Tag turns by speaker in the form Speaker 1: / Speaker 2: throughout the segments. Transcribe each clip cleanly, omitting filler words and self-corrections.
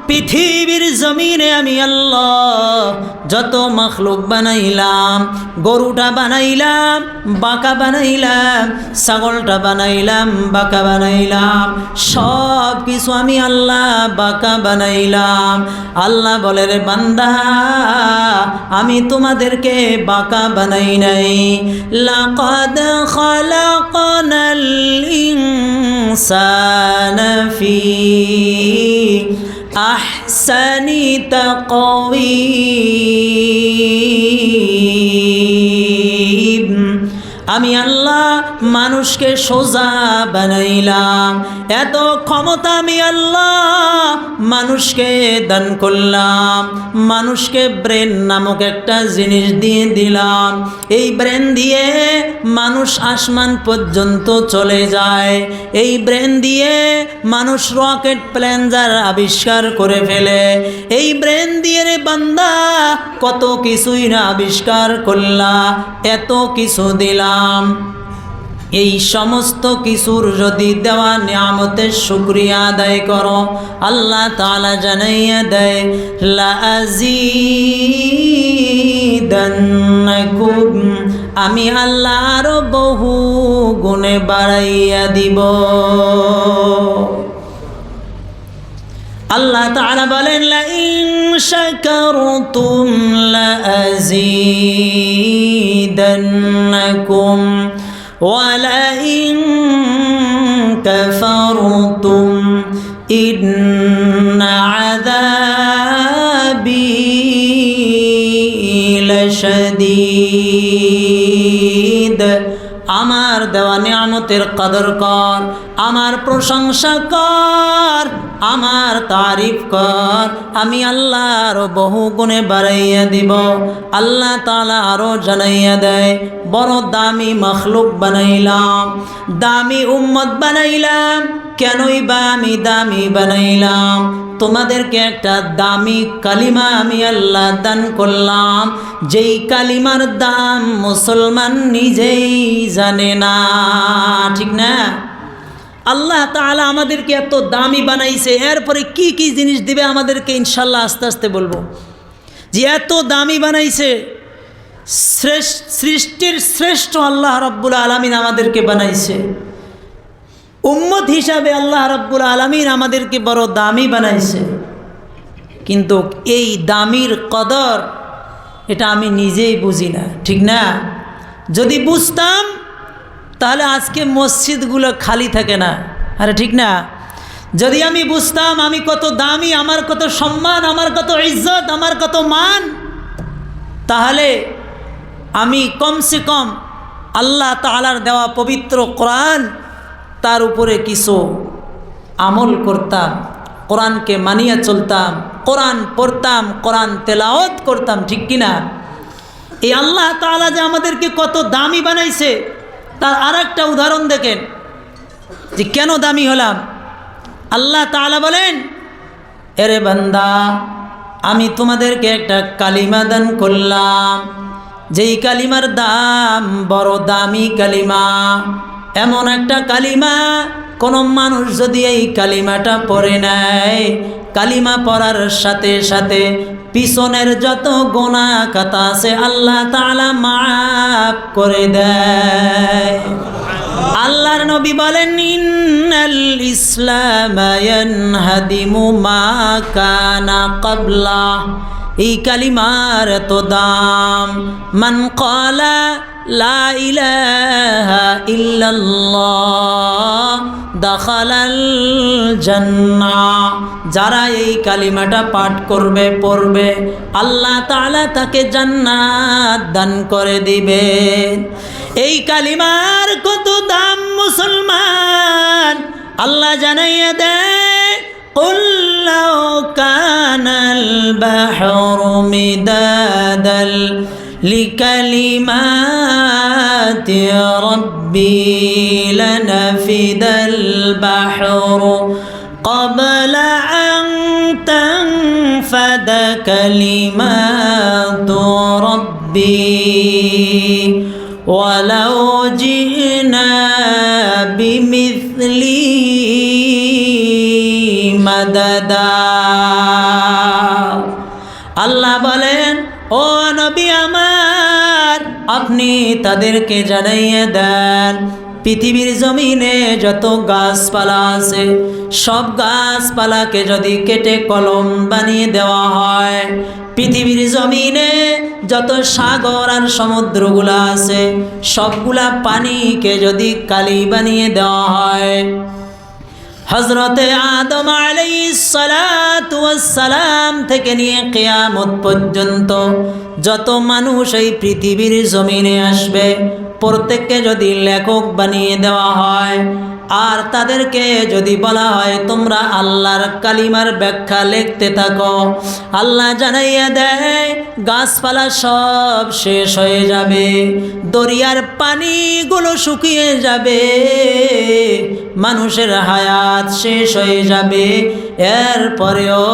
Speaker 1: পৃথিবীর জমিনে আমি আল্লাহ যত মাখলুক বানাইলাম, গরুটা বানাইলাম বাঁকা বানাইলাম, ছাগলটা বানাইলাম বাঁকা বানাইলাম, সব কিছু আমি আল্লাহ বাঁকা বানাইলাম। আল্লাহ বলে, রে বান্দা, আমি তোমাদেরকে বাঁকা বানাই নাই। লাকাদ খালাকনাল ইনসানা ফি আহসানি তাকওয়িম। আমি আল্লাহ মানুষকে সোজা বানাইলাম। এত ক্ষমতা আমি আল্লাহ মানুষকে দান করলাম। মানুষকে ব্রেন নামক একটা জিনিস দিয়ে দিলাম। এই ব্রেন দিয়ে মানুষ আসমান পর্যন্ত চলে যায়। এই ব্রেন দিয়ে মানুষ রকেট প্ল্যানজার আবিষ্কার করে ফেলে। এই ব্রেন দিয়ে রে বান্দা কত কিছুই না আবিষ্কার করলা, এত কিছু দিলাম। এই সমস্ত কিছুর যদি দেওয়া নিয়ামতের শুকরিয়া আদায় করো, আল্লাহ তাআলা জানাইয়া দেয়, লাযীদান্নাকুম, আমি আল্লাহ আরো বহু গুণে বাড়াইয়া দিব। আল্লাহ তাআলা বলেন, লাইন শাকারতুম লাযীদান্নাকুম ওয়ালাইন কাফারতুম ইন্না আযাবি লাশাদীদ। আমার দেওয়া নিয়ামতের কদর কর, আমার প্রশংসা কর, আমার তারিফ কর, আমি আল্লাহ আরো বহু গুণে বাড়াইয়া দিব। আল্লাহ তাআলা আরো জানাইয়া দেয়, বড় দামি মখলুক বানাইলাম, দামি উম্মত বানাইলাম। কেনই বা আমি দামি বানাইলাম? তোমাদেরকে একটা দামি কালিমা আমি আল্লাহ দান করলাম, যেই কালিমার দাম মুসলমান নিজেই জানে না, ঠিক না? আল্লাহ তাআলা আমাদেরকে এত দামি বানাইছে, এরপরে কি কি জিনিস দিবে আমাদেরকে ইনশাল্লাহ আস্তে আস্তে বলবো। যে এত দামি বানাইছে, সৃষ্টির শ্রেষ্ঠ আল্লাহ রাব্বুল আলামিন আমাদেরকে বানাইছে। উম্মত হিসাবে আল্লাহ রাব্বুল আলামিন আমাদেরকে বড় দামি বানাইছে, কিন্তু এই দামির কদর এটা আমি নিজেই বুঝি না, ঠিক না? যদি বুঝতাম তাহলে আজকে মসজিদগুলো খালি থাকে না, আরে ঠিক না? যদি আমি বুঝতাম আমি কত দামি, আমার কত সম্মান, আমার কত ইজ্জত, আমার কত মান, তাহলে আমি কমসে কম আল্লাহ তাআলার দেওয়া পবিত্র কোরআন তার উপরে কিছু আমল করতাম, কোরআনকে মানিয়ে চলতাম, কোরআন পড়তাম, কোরআন তেলাওয়াত করতাম, ঠিক কিনা? এই আল্লাহ তাআলা যে আমাদেরকে কত দামি বানাইছে তার আরেকটা উদাহরণ দেখেন যে কেন দামি হলাম। আল্লাহ তাআলা বলেন, এরে বান্দা, আমি তোমাদেরকে একটা কালিমা দান করলাম, যেই কালিমার দাম বড় দামি কালিমা। এমন একটা কালিমা, কোনো মানুষ যদি এই কালিমাটা পড়ে নেয়, কালিমা পড়ার সাথে সাথে পিছনের যত গুনাহ খাতা আছে আল্লাহ তাআলা মাফ করে দেয়। আল্লাহর নবী বলেন, ইন্নাল ইসলামা ইয়ানহাদিমু মা কানা ক্বাবলা। এই কালিমার এত দাম। মান ক্বালা লা ইলাহা ইল্লাল্লাহ দাখালাল জান্নাহ। যারা এই কালিমাটা পাঠ করবে, পড়বে, আল্লাহ তাআলা তাকে জান্নাত দান করে দিবেন। এই কালিমার কত দাম মুসলমান, আল্লাহ জানাইয়া দেয়, قل لو كان البحر مدادا لكلمات ربي لنفد البحر قبل أن تنفد كلمات ربي ولو جئنا بمثله مددا। দাও। আল্লাহ বলেন, ও নবী আমার, আপনি তাদেরকে জানাইয়ে দেন পৃথিবীর জমিনে যত গাছপালা আছে সব গাছপালাকে যদি কেটে কলম বানিয়ে দেওয়া হয়, পৃথিবীর জমিনে যত সাগর আর সমুদ্রগুলা আছে সবগুলা পানিকে যদি কালি বানিয়ে দেওয়া হয়, হযরতে আদম আলাইহিস সালাতু ওয়াস সালাম থেকে নিয়ে কিয়ামত পর্যন্ত যত মানুষ এই পৃথিবীর জমিনে আসবে প্রত্যেককে যদি লেখক বানিয়ে দেওয়া হয় আর তাদেরকে যদি বলা হয় তোমরা আল্লাহর কালিমার ব্যাখ্যা লিখতে থাকো, আল্লাহ জানাইয়া দেয় গাছপালা সব শেষ হয়ে যাবে, দরিয়ার পানিগুলো শুকিয়ে যাবে, মানুষের হায়াত শেষ হয়ে যাবে, এরপরেও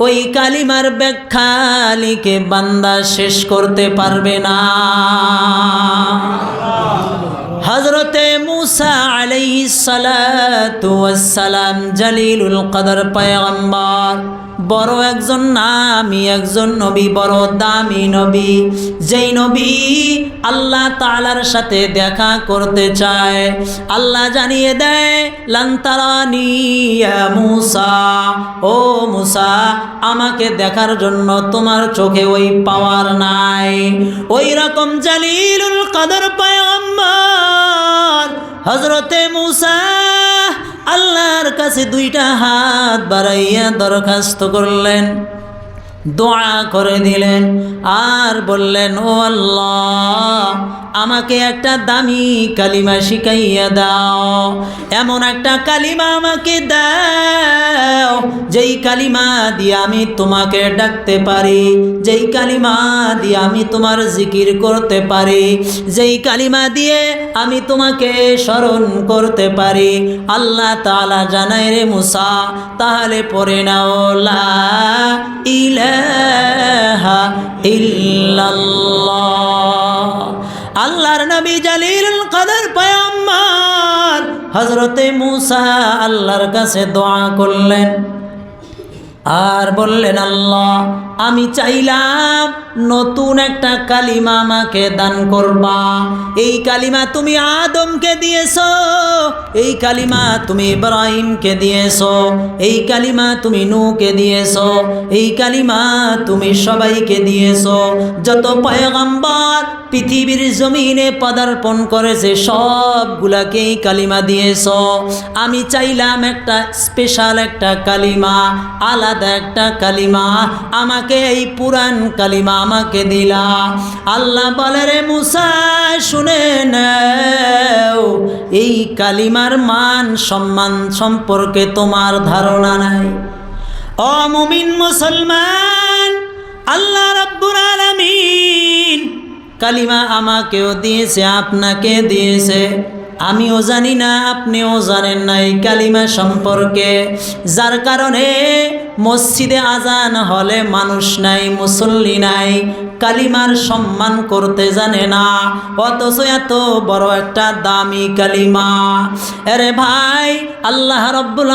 Speaker 1: ওই কালিমার ব্যাখ্যা লিখে বান্দা শেষ করতে পারবে না। হযরতে মুসা আলাইহিস সালাতু ওয়াস সালাম জলিলুল কদর পয়গম্বর, বড় একজন নামী একজন নবী, বড় দামি নবী, যেই নবী আল্লাহ তাআলার সাথে দেখা করতে চায়। আল্লাহ জানিয়ে দেয় লান তারানি ইয়া মুসা, ও মুসা আমাকে দেখার জন্য তোমার চোখে ওই পাওয়ার নাই। ওই রকম জলিলুল কদর পয়গম্বর হযরতে মুসা আল্লাহর কাছে দুইটা হাত বাড়াইয়া দরখাস্ত করলেন, দোয়া করে দিলেন আর বললেন, ও আল্লাহ আমাকে একটা দামি কালিমা শিখাইয়া দাও, এমন একটা কালিমা আমাকে দাও যেই কালিমা দিয়ে আমি তোমাকে ডাকতে পারি, যেই কালিমা দিয়ে আমি তোমার জিকির করতে পারি, যেই কালিমা দিয়ে আমি তোমাকে স্মরণ করতে পারি। আল্লাহ তাআলা জানায় রে মুসা তাহলে পড়ে নাও লা ইলাহা ইল্লাল্লাহ। আল্লাহর নবী জলিলুল কদর পয়গম্বর হযরতে মুসা আল্লাহর কাছে দোয়া করলেন আর বললেন, আল্লাহ আমি চাইলাম নতুন একটা কালিমা আমাকে দান করবা। এই কালিমা তুমি আদমকে দিয়েছো, এই কালিমা তুমি ইব্রাহিমকে দিয়েছো, এই কালিমা তুমি নূহকে দিয়েছো, এই কালিমা তুমি সবাইকে দিয়েছো, যত পয়গম্বর পৃথিবীর জমিনে পদার্পণ করেছে সবগুলাকে এই কালিমা দিয়েছো। আমি চাইলাম একটা স্পেশাল একটা কালিমা, আলাদা একটা কালিমা, আমাকে এই পুরান কালিমা আমাকে দিলা। আল্লাহ বলে রে মুসা শুনে নাও, এই কালিমার মান সম্মান সম্পর্কে তোমার ধারণা নাই। ও মুমিন মুসলমান, আল্লাহ রাব্বুল আলামিন কালিমা আমাকেও দিয়েছে আপনাকে দিয়েছে, আমিও জানি না আপনিও জানেন না এই কালিমা সম্পর্কে, যার কারণে মসজিদে আজান হলে মানুষ নাই, মুসল্লি নাই, কালিমার সম্মান করতে জানে না, অথচ এত বড় একটা দামি কালিমা। আরে ভাই, আল্লাহ রাব্বুল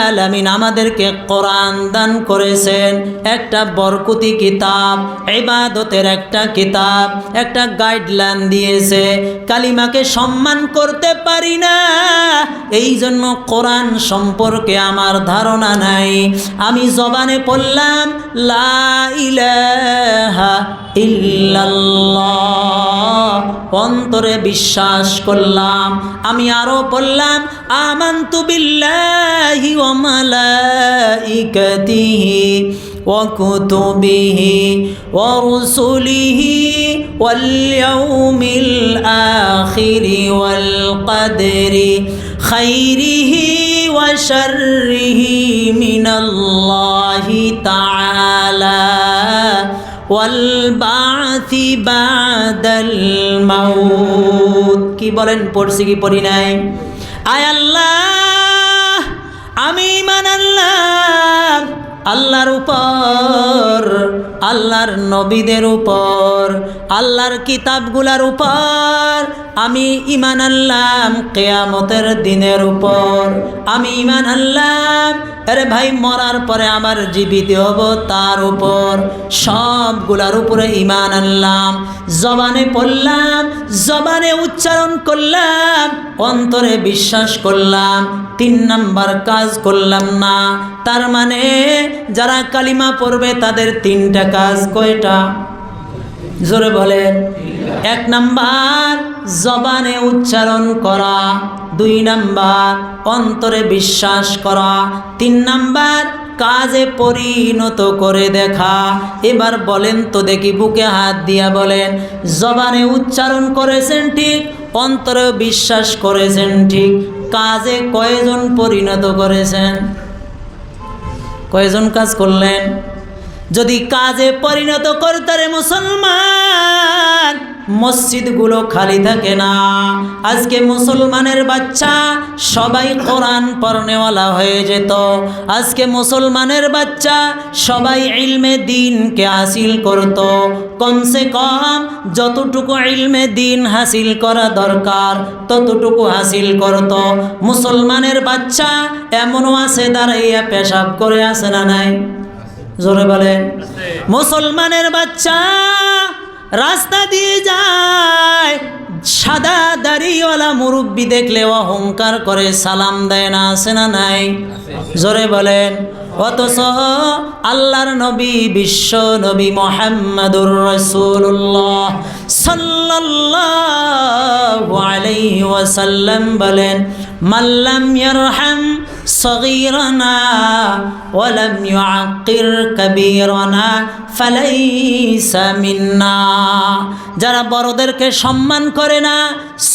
Speaker 1: আলামিন আমাদেরকে কোরআন দান করেছেন, একটা বরকতি কিতাব, ইবাদতের একটা কিতাব, একটা গাইডলাইন দিয়েছে। কালিমাকে সম্মান করতে পারি না, এই জন্য কোরআন সম্পর্কে আমার ধারণা নাই। আমি জবানে পড়লাম লা ইলাহা ইল্লাল্লাহ, অন্তরে বিশ্বাস করলাম। আমি আরো বললাম আমানতু বিল্লাহি ওয়া মালাইকাতিহি ওয়া কুতুবিহি ওয়া রুসুলিহি ওয়াল ইয়াউমিল আখিরি ওয়াল কদরি খাইরিহি ওয়া শাররিহি মিনাল্লাহি তাআলা ওয়াল বা'থি বা'দাল মাউত। কি বলেন, পড়ছি কি পড়ি নাই? আয় আল্লাহ, আমি ঈমান আনলাম আল্লাহর উপর, আল্লাহর নবীদের উপর, আল্লাহর কিতাবগুলার উপর আমি ঈমান আনলাম, কিয়ামতের দিনের উপর আমি ঈমান আনলাম। আরে ভাই, মরার পরে আবার জীবিত হব তার উপর, সবগুলার উপরে ঈমান আনলাম। জবানে পড়লাম, জবানে উচ্চারণ করলাম, অন্তরে বিশ্বাস করলাম, 3 নাম্বার কাজ করলাম না। তার মানে যারা কালিমা পড়বে তাদের 3টা কাজ। কয়টা? জোরে বলেন। 1 নাম্বার জবানে উচ্চারণ করা, 2 নাম্বার অন্তরে বিশ্বাস করা, 3 নাম্বার কাজে পরিণত করে দেখা। এবার বলেন তো দেখি, বুকে হাত দিয়া বলেন, জবানে উচ্চারণ করেছেন ঠিক, অন্তরে বিশ্বাস করেছেন ঠিক, কাজে কয়জন পরিণত করেছেন? কয়জন কাজ করলেন? যদি কাজে পরিণত করতে রে মুসলমান, মসজিদগুলো খালি থাকে না। আজকে মুসলমানের বাচ্চা সবাই কোরআন পড়নেওয়ালা হয়ে যেত। আজকে মুসলমানের বাচ্চা সবাই ইলমে দ্বীনকে হাসিল করত। কমসে কম যতটুকু ইলমে দ্বীন হাসিল করা দরকার ততটুকু হাসিল করত। মুসলমানের বাচ্চা এমনও আছে দাঁড়াইয়া পেশাব করে, আছে না নাই? জোরে বলেন। মুসলমানের বাচ্চা রাস্তা দিয়ে যায়, সাদা দাড়িওয়ালা মুরব্বি দেখলে অহংকার করে সালাম দেয় না, আছে না নাই? জোরে বলেন। অথচ আল্লাহর নবী, বিশ্ব নবী মুহাম্মদুর রাসূলুল্লাহ সাল্লাল্লাহু আলাইহি ওয়াসাল্লাম বলেন, মাল্লাম ইয়ারহাম সগীরানা ওয়া লাম ইউআক্কির কাবীরানা ফালাইসা মিন্না। যারা বড়দেরকে সম্মান করে না,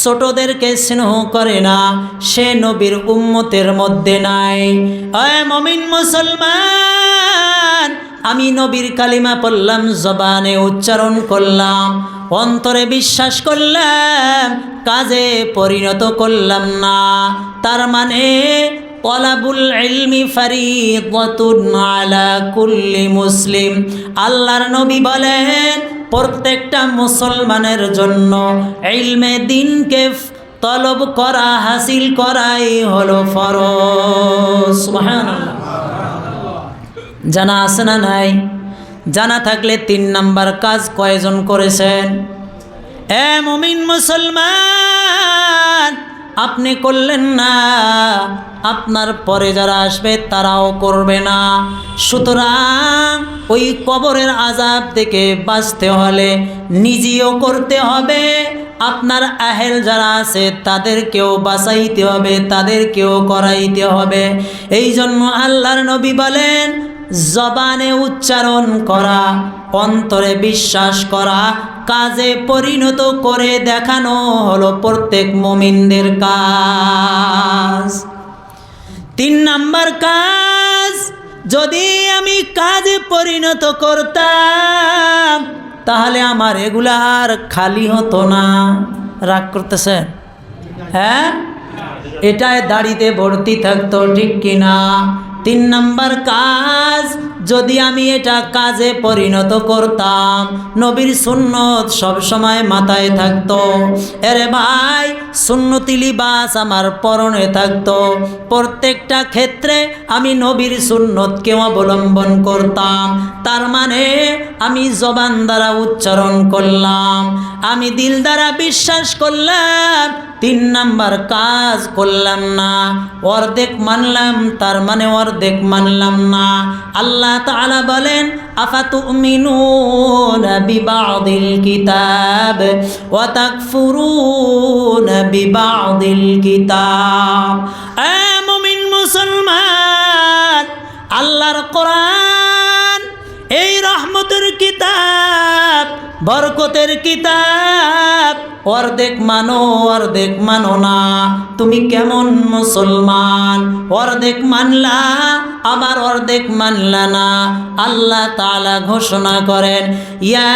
Speaker 1: ছোটদেরকে স্নেহ করে না, সে নবীর উম্মতের মধ্যে নাই। এ মুমিন মুসলমান, আমি নবীর কালিমা পড়লাম, জবানে উচ্চারণ করলাম, অন্তরে বিশ্বাস করলাম, কাজে পরিণত করলাম না। তার মানে তলাবুল ইলমি ফারিদাতুন আলা কুল্লি মুসলিম। আল্লাহর নবী বলেন, প্রত্যেকটা মুসলমানের জন্য ইলমে দ্বীনকে তলব করা, হাসিল করাই হলো ফরজ। সুবহানাল্লাহ। জানা আছে না নাই? জানা থাকলে 3 নাম্বার কাজ কয়জন করেছেন? এ মুমিন মুসলমান, আপনি করলেন না, আপনার পরে যারা আসবে তারাও করবে না। সুতরাং ওই কবরের আযাব থেকে বাঁচতে হলে নিজেও করতে হবে, আপনার আহেল যারা আছে তাদেরকেও বাঁচাইতে হবে, তাদেরকেও করাইতে হবে। এই জন্য আল্লাহর নবী বলেন, জবানে উচ্চারণ করা, অন্তরে বিশ্বাস করা, কাজে পরিণত করে দেখানো হলো প্রত্যেক মুমিনদের কাজ। 3 নাম্বার কাজ যদি আমি কাজে পরিণত করতাম, তাহলে আমার এগুলা আর খালি হতো না। রাগ করতেছেন? হ্যাঁ, এটাই দাড়িতে ভর্তি থাকতো, ঠিক কিনা? 3 নাম্বার কাজ যদি আমি এটা কাজে পরিণত করতাম, নবীর সুন্নত সব সময় মাথায় থাকতো। এরে ভাই, সুন্নতি লিবাস আমার পরনে থাকতো। প্রত্যেকটা ক্ষেত্রে আমি নবীর সুন্নতকে অবলম্বন করতাম। তার মানে আমি জবান দ্বারা উচ্চারণ করলাম, আমি দিল দ্বারা বিশ্বাস করলাম, 3 নাম্বার কাজ করলাম না, অর্ধেক মানলাম, তার মানে অর্ধেক মানলাম না। আল্লাহ তাআলা বলেন, আফাতুমিনুনা বিবাদিল কিতাব ওয়া তাকফুরুনা বিবাদিল কিতাব। এ মুমিন মুসলমান, আল্লাহর কোরআন এই রহমতের কিতাব, বরকতের কিতাব, অর্ধেক মানো অর্ধেক মানো না। তুমি কেমন মুসলমান? অর্ধেক মানলা আবার অর্ধেক মানলা না। আল্লাহ তাআলা ঘোষণা করেন, ইয়া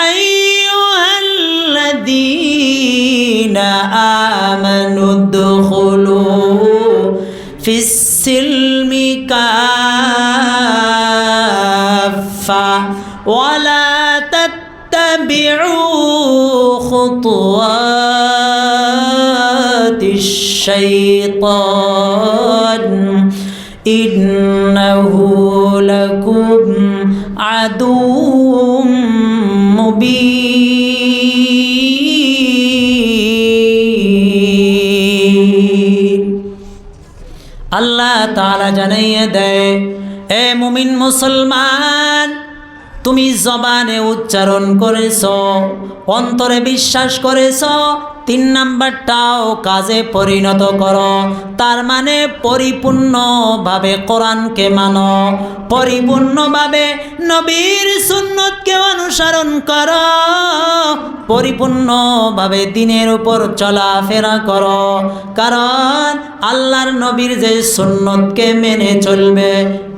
Speaker 1: আইয়ুহাল্লাযীনা আমানু দুখুলু ফিস সিলমি হানিফা ওয়ালা তাত্তাবিউ খুতুওয়াতিশ শাইতান ইন্নাহু লাকুম আদুউম মুবিন। আল্লাহ তাআলা জানাইয়া দেয়, এ মুমিন মুসলমান, তুমি জবানে উচ্চারণ করেছ, অন্তরে বিশ্বাস করেছ, 3 নাম্বারটাও কাজে পরিণত করো। তার মানে পরিপূর্ণভাবে কোরআনকে মানো, পরিপূর্ণভাবে নবীর সুন্নতকে অনুসরণ করো, পরিপূর্ণভাবে দ্বীনের উপর চলাফেরা করো। কারণ আল্লাহর নবীর যে সুন্নতকে মেনে চলবে,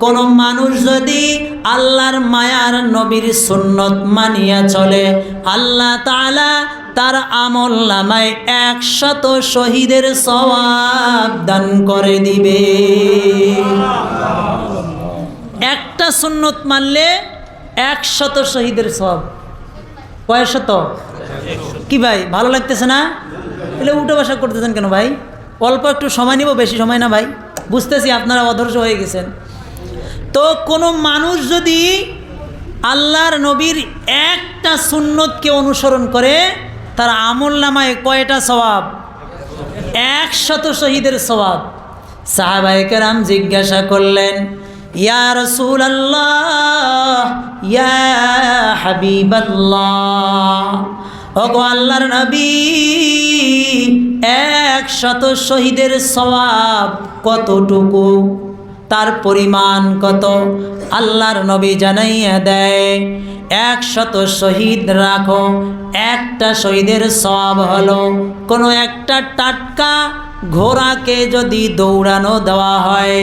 Speaker 1: কোন মানুষ যদি আল্লাহর মায়ার নবীর সুন্নত মানিয়া চলে, আল্লাহ তাআলা তার আমল নামায় 100 শহীদের সওয়াব দান করে দিবে। একটা সুন্নত মানলে 100 শহীদের সওয়াব। কয় শত? কি ভাই, ভালো লাগতেছে না? এলে উল্টো ভাষা করতেছেন কেন ভাই? অল্প একটু সময় নিব, বেশি সময় না ভাই। বুঝতেছি আপনারা অধৈর্য হয়ে গেছেন। তো কোনো মানুষ যদি আল্লাহর নবীর একটা সুন্নতকে অনুসরণ করে, তার আমল নামায় কয়টা সওয়াব? 100 শহীদের সওয়াব। সাহাবায়ে কেরাম জিজ্ঞাসা করলেন, ইয়া রাসূলুল্লাহ, ইয়া হাবিবাল্লাহ, ওগো আল্লাহর নবী, 100 শহীদের সওয়াব কতটুকু, তার পরিমাণ কত? আল্লাহর নবী জানাইয়া দেয়, 100 শহীদ রাখো, একটা শহীদের সওয়াব হলো কোনো একটা টাটকা ঘোড়াকে যদি দৌড়ানো দেওয়া হয়,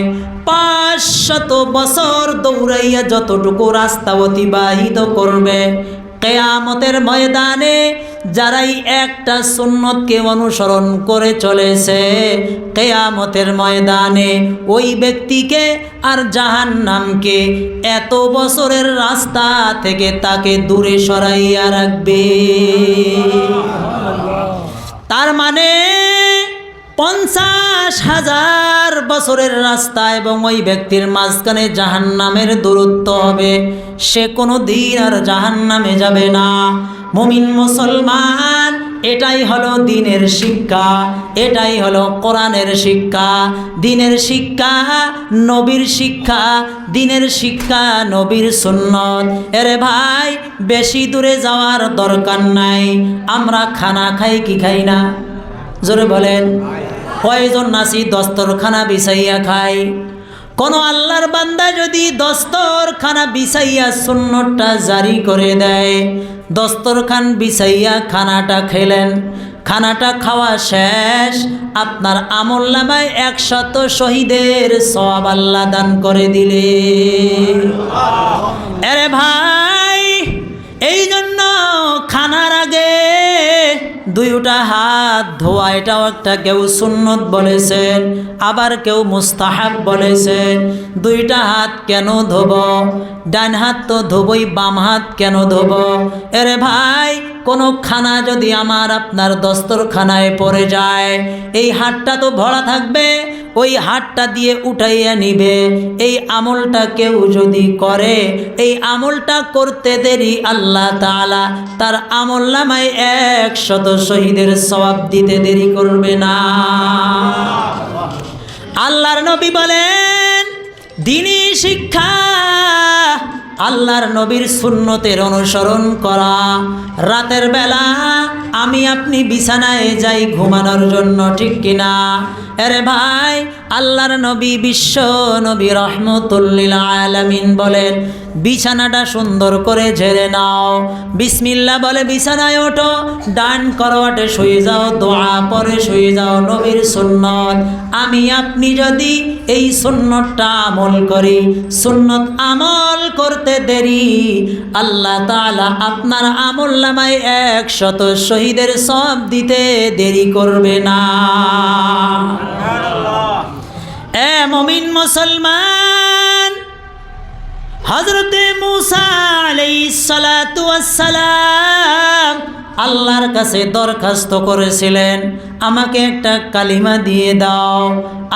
Speaker 1: 500 বছর দৌড়াইয়া যতটুকু রাস্তা অতিবাহিত করবে, কিয়ামতের ময়দানে যারাই একটা সুন্নতকে অনুসরণ করে চলেছে, কিয়ামতের ময়দানে ওই ব্যক্তিকে আর জাহান্নামকে এত বছরের রাস্তা থেকে তাকে দূরে সরাইয়া রাখবে। তার মানে 50,000 বছরের রাস্তা এবং ওই ব্যক্তির মাঝখানে জাহান্নামের দূরত্ব হবে, সে কোনো দিন আর জাহান্নামে যাবে না। মুমিন মুসলমান, এটাই হলো দ্বীনের শিক্ষা, এটাই হলো কোরআনের শিক্ষা। দ্বীনের শিক্ষা নবীর শিক্ষা, দ্বীনের শিক্ষা নবীর সুন্নত। এরে ভাই, বেশি দূরে যাওয়ার দরকার নাই। আমরা খানা খাই কি খাই না? জোরে বলেন, কয়জন নাসি দস্তরখানা বিছাইয়া খাই? কোন আল্লাহর বান্দা যদি দস্তরখানা বিছাইয়া সুন্নতটা জারি করে দেয়, দস্তরখান বিছাইয়া খানাটা খেলেন, খানাটা খাওয়া শেষ, আপনার আমল নামায় 100 শহীদের সওয়াব আল্লাহ দান করে দিলে। আরে ভাই, এই জন্য খানার আগে 2টা হাত ধোয়া, এটাও একটা কেউ সুন্নত বলেছেন, আবার কেউ মুস্তাহাব বলেছেন। 2টা হাত কেন ধোব? ডান হাত তো ধোবই, বাম হাত কেন ধোব? এরে ভাই, কোনো খানা যদি আমার আপনার দস্তরখানায় পড়ে যায়, এই হাতটা তো ভরা থাকবে, ওই হাতটা দিয়ে উঠাইয়া নিবে। এই আমলটা কেউ যদি করে, এই আমলটা করতে দেরি আল্লাহ তাআলা তার আমল নামায় 100 শহীদের সওয়াব দিতে দেরি করবে না। আল্লাহর নবী বলেন, দ্বীনি শিক্ষা আল্লাহর নবীর সুন্নতের অনুসরণ করা। রাতের বেলা আমি আপনি বিছানায় যাই ঘুমানোর জন্য, ঠিক কিনা? আরে ভাই, আল্লাহর নবী বিশ্ব নবী রহমতুল লিল আলামিন বলেন, বিছানাটা সুন্দর করে ঝেড়ে নাও, বিসমিল্লাহ বলে বিছানায় ওঠো, ডান করওয়াটে শুয়ে যাও, দোয়া পরে শুয়ে যাও, নবীর সুন্নত। আমি আপনি যদি এই সুন্নতটা আমল করি, সুন্নত আমল করতে দেরি, আল্লাহ তাআলা আপনার আমল নামায় 100 শহীদের সওয়াব দিতে দেরি করবে না। মুমিন মুসলমান, হযরতে মূসা আলাইহিস সালাতু ওয়াস সালাম আল্লাহর কাছে দরখাস্ত করেছিলেন, আমাকে একটা কালিমা দিয়ে দাও।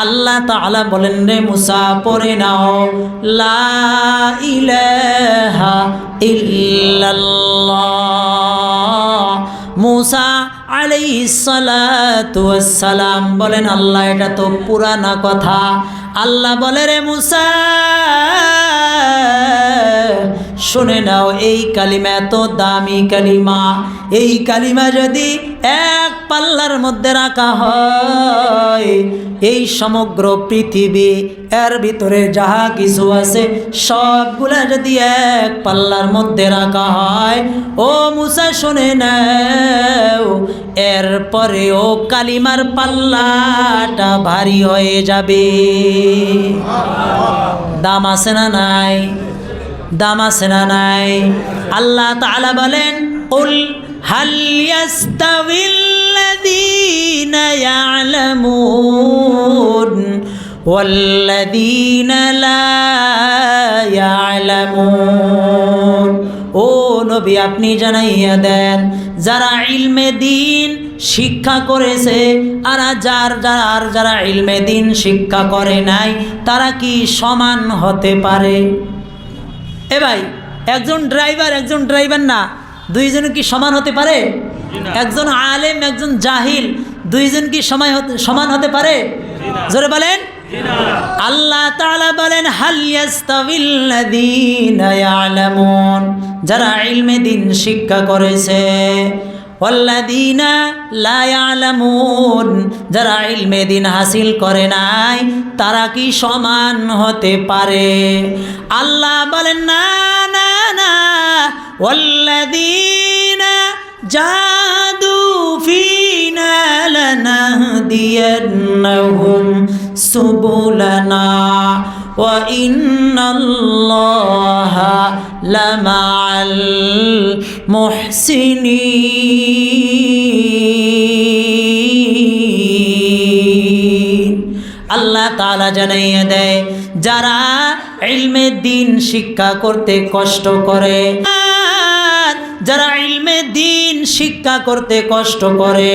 Speaker 1: আল্লাহ তাআলা বলেন, রে মূসা পড়ে নাও, লা ইলাহা ইল্লাল্লাহ। মূসা আলাইহিস সালাতু ওয়াস সালাম বলেন, আল্লাহ এটা তো পুরানা কথা। আল্লাহ বলে, রে মূসা শুনে নাও, এই কালিমা এত দামি কালিমা, এই কালিমা যদি এক পাল্লার মধ্যে রাখা হয়, এই সমগ্র পৃথিবী এর ভিতরে যাহা কিছু আছে সবগুলা যদি এক পাল্লার মধ্যে রাখা হয়, ও মূসা শুনে নাও, এরপরে ও কালিমার পাল্লাটা ভারী হয়ে যাবে। দাম আছে না নাই? দাম আছে না নাই? আল্লাহ তাআলা বলেন, কুল হাল ইয়াস্তাবিল্লাযীনা ইয়ালামুন ওয়াল্লাযীনা লা ইয়ালামুন। ও নবী, আপনি জানাইয়া দেন, যারা ইলমে দিন শিক্ষা করেছে আর যারা ইলমে দিন শিক্ষা করে নাই, তারা কি সমান হতে পারে? এ ভাই, একজন ড্রাইভার না, দুইজন কি সমান হতে পারে? একজন আলেম একজন জাহিল, দুইজন কি সমান হতে পারে? জোরে বলেন। আল্লাহ তাআলা বলেন, হাল ইয়াস্তাবিল্লাযীনা ইয়ালামুন, যারা ইলমে দিন শিক্ষা করেছে, ওয়াল্লাযীনা লা ইয়ালামুন, যারা ইলমে দিন হাসিল করে নাই, তারা কি সমান হতে পারে? আল্লাহ বলেন, না না না, ওয়াল্লাযীনা জাহাদু ফিনা লানাহদিয়ান্নাহুম সুবুলানা ওয়া ইন্নাল্লাহা লামাআল মুহসিনিন। আল্লাহ তাআলা জানাইয়া দেয়, যারা ইলমে দিন শিক্ষা করতে কষ্ট করে, যারা ইলমে দিন শিক্ষা করতে কষ্ট করে,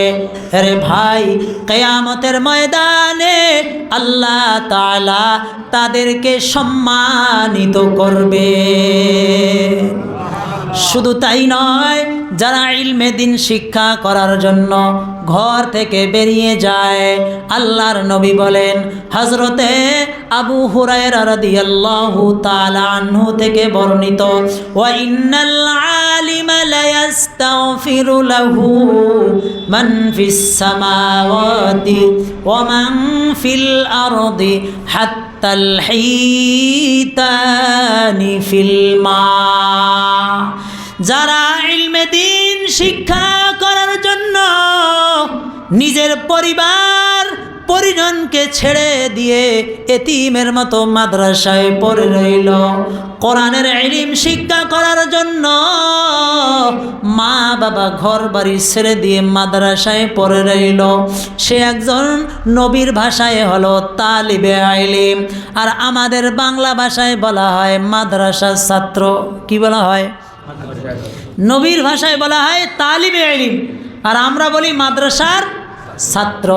Speaker 1: আরে ভাই, কিয়ামতের ময়দানে আল্লাহ তাআলা তাদেরকে সম্মানিত করবে। শুধু তাই নয়, যারা ইলমে দিন শিক্ষা করার জন্য ঘর থেকে বেরিয়ে যায়, আল্লাহর নবী বলেন, হযরতে আবু হুরায়রা রাদিয়াল্লাহু তাআলা আনহু থেকে বর্ণিত, ওয়া ইন্নাল আলিমা লা ইস্তাগফিরু লাহু মান ফিস সামাওয়াতি ওয়া মান ফিল আরদি হাত্তাল হিতানি ফিল মা। যারা ইলমে দিন শিক্ষা করার জন্য নিজের পরিবার পরিজনকে ছেড়ে দিয়ে এতিমের মতো মাদ্রাসায় পড়ে রইল, কোরআনের ইলম শিক্ষা করার জন্য মা বাবা ঘর বাড়ি ছেড়ে দিয়ে মাদ্রাসায় পড়ে রইল, সে একজন নবীর ভাষায় হলো তালিবে ইলম, আর আমাদের বাংলা ভাষায় বলা হয় মাদ্রাসার ছাত্র। কি বলা হয়? নবীর ভাষায় বলা হয় তালিবে ইলম, আর আমরা বলি মাদ্রাসার ছাত্র।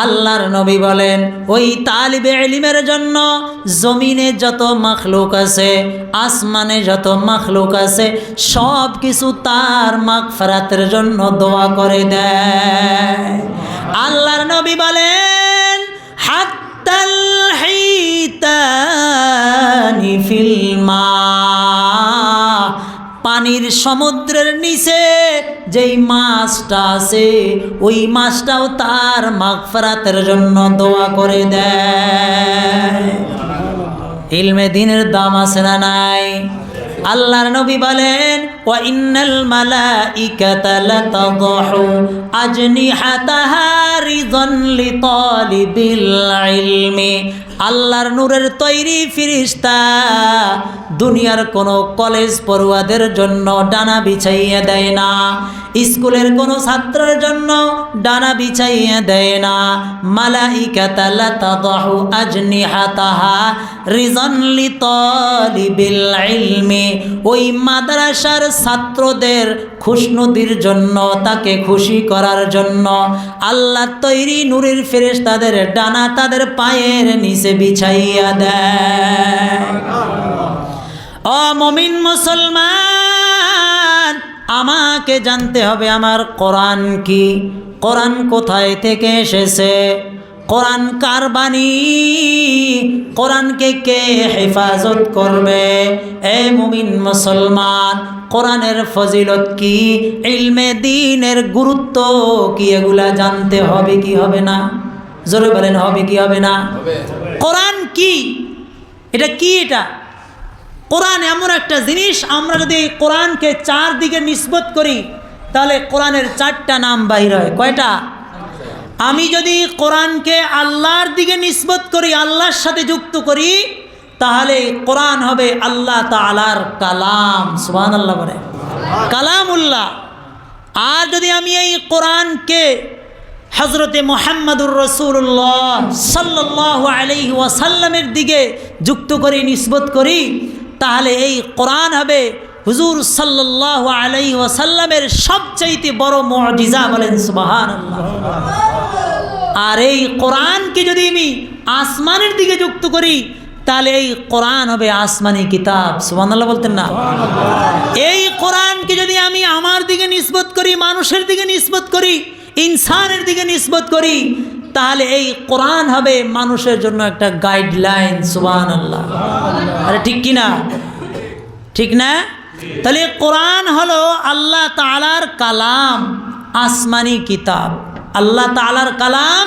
Speaker 1: আল্লাহর নবী বলেন, ওই তালিবে ইলমের জন্য জমিনে যত মাখলুক আছে, আসমানে যত মাখলুক আছে, সব কিছু তার মাগফিরাতের জন্য দোয়া করে দেয়। আল্লাহর নবী বলেন, হাত্তাল হিতানি ফিল মা, পানির সমুদ্রের নিচে যেই মাছটা আছে, ওই মাছটাও তার মাগফিরাতের জন্য দোয়া করে দেয়। ইলমে দিনের দাম আছে না নাই? আল্লাহর নবী বলেন, ওয়া ইন্নাল মালাইকাতা লাতাদহু আজনিহাতাহা রিদান লিতালিবিল ইলমি। আল্লাহর নূরের তৈরি ফেরেশতা দুনিয়ার কোনো কলেজ পড়ুয়াদের জন্য ডানা বিছাইয়া দেয় না, স্কুলের কোনো ছাত্রের জন্য ডানা বিছাইয়া দেয় না। মালাইকাতা লা তাদাহু আজনিহাতাহা রিজন লিতালিবিল ইলমি, ওই মাদ্রাসার ছাত্রদের খুশনুদির জন্য, তাকে খুশি করার জন্য আল্লাহ তৈরি নূরের ফেরেশতাদের ডানা তাদের পায়ের নিচে বিছাইয়া দেয়। ও মুমিন মুসলমান, আমাকে জানতে হবে আমার কোরআন কি, কোরআন কোথায় থেকে এসেছে, কোরআন কার বাণী, কোরআনকে কে হেফাজত করবে। এ মুমিন মুসলমান, কোরআনের ফজিলত কি, ইলমে দ্বীনের গুরুত্ব কি, এগুলা জানতে হবে কি হবে না? জোরে বলেন, হবে কি হবে না? কোরআন কি, এটা কি? এটা কোরআন এমন একটা জিনিস, আমরা যদি এই কোরআনকে চারদিকে নিসবত করি তাহলে কোরআনের চারটা নাম বাইর হয়। কয়টা? আমি যদি কোরআনকে আল্লাহর দিকে নিসবত করি, আল্লাহর সাথে যুক্ত করি, তাহলে কোরআন হবে আল্লাহ তাআলার কালাম। সুবহানাল্লাহ বলে, কালামুল্লাহ। আর যদি আমি এই কোরআনকে হযরতে মুহাম্মদুর রাসূলুল্লাহ সাল্লাল্লাহু আলাইহি ওয়াসাল্লামের দিকে যুক্ত করি, নিসবত করি, তাহলে এই কোরআন হবে হুজুর সাল্লাল্লাহু আলাইহি ওয়াসাল্লামের সবচাইতে বড় মুআজিজা। বলেন সুবহানাল্লাহ। আর এই কোরআনকে যদি আমি আসমানের দিকে যুক্ত করি, তাহলে এই কোরআন হবে আসমানি কিতাব। সুবহানাল্লাহ বলতেন না? এই কোরআনকে যদি আমি আমার দিকে নিসবত করি, মানুষের দিকে নিসবত করি, ইনসানের দিকে নিসবত করি, তাহলে এই কোরআন হবে মানুষের জন্য একটা গাইডলাইন। সুবহানাল্লাহ। আরে ঠিক কি না? ঠিক না? তাহলে কোরআন হলো আল্লাহ তাআলার কালাম, আসমানি কিতাব। আল্লাহ তাআলার কালাম,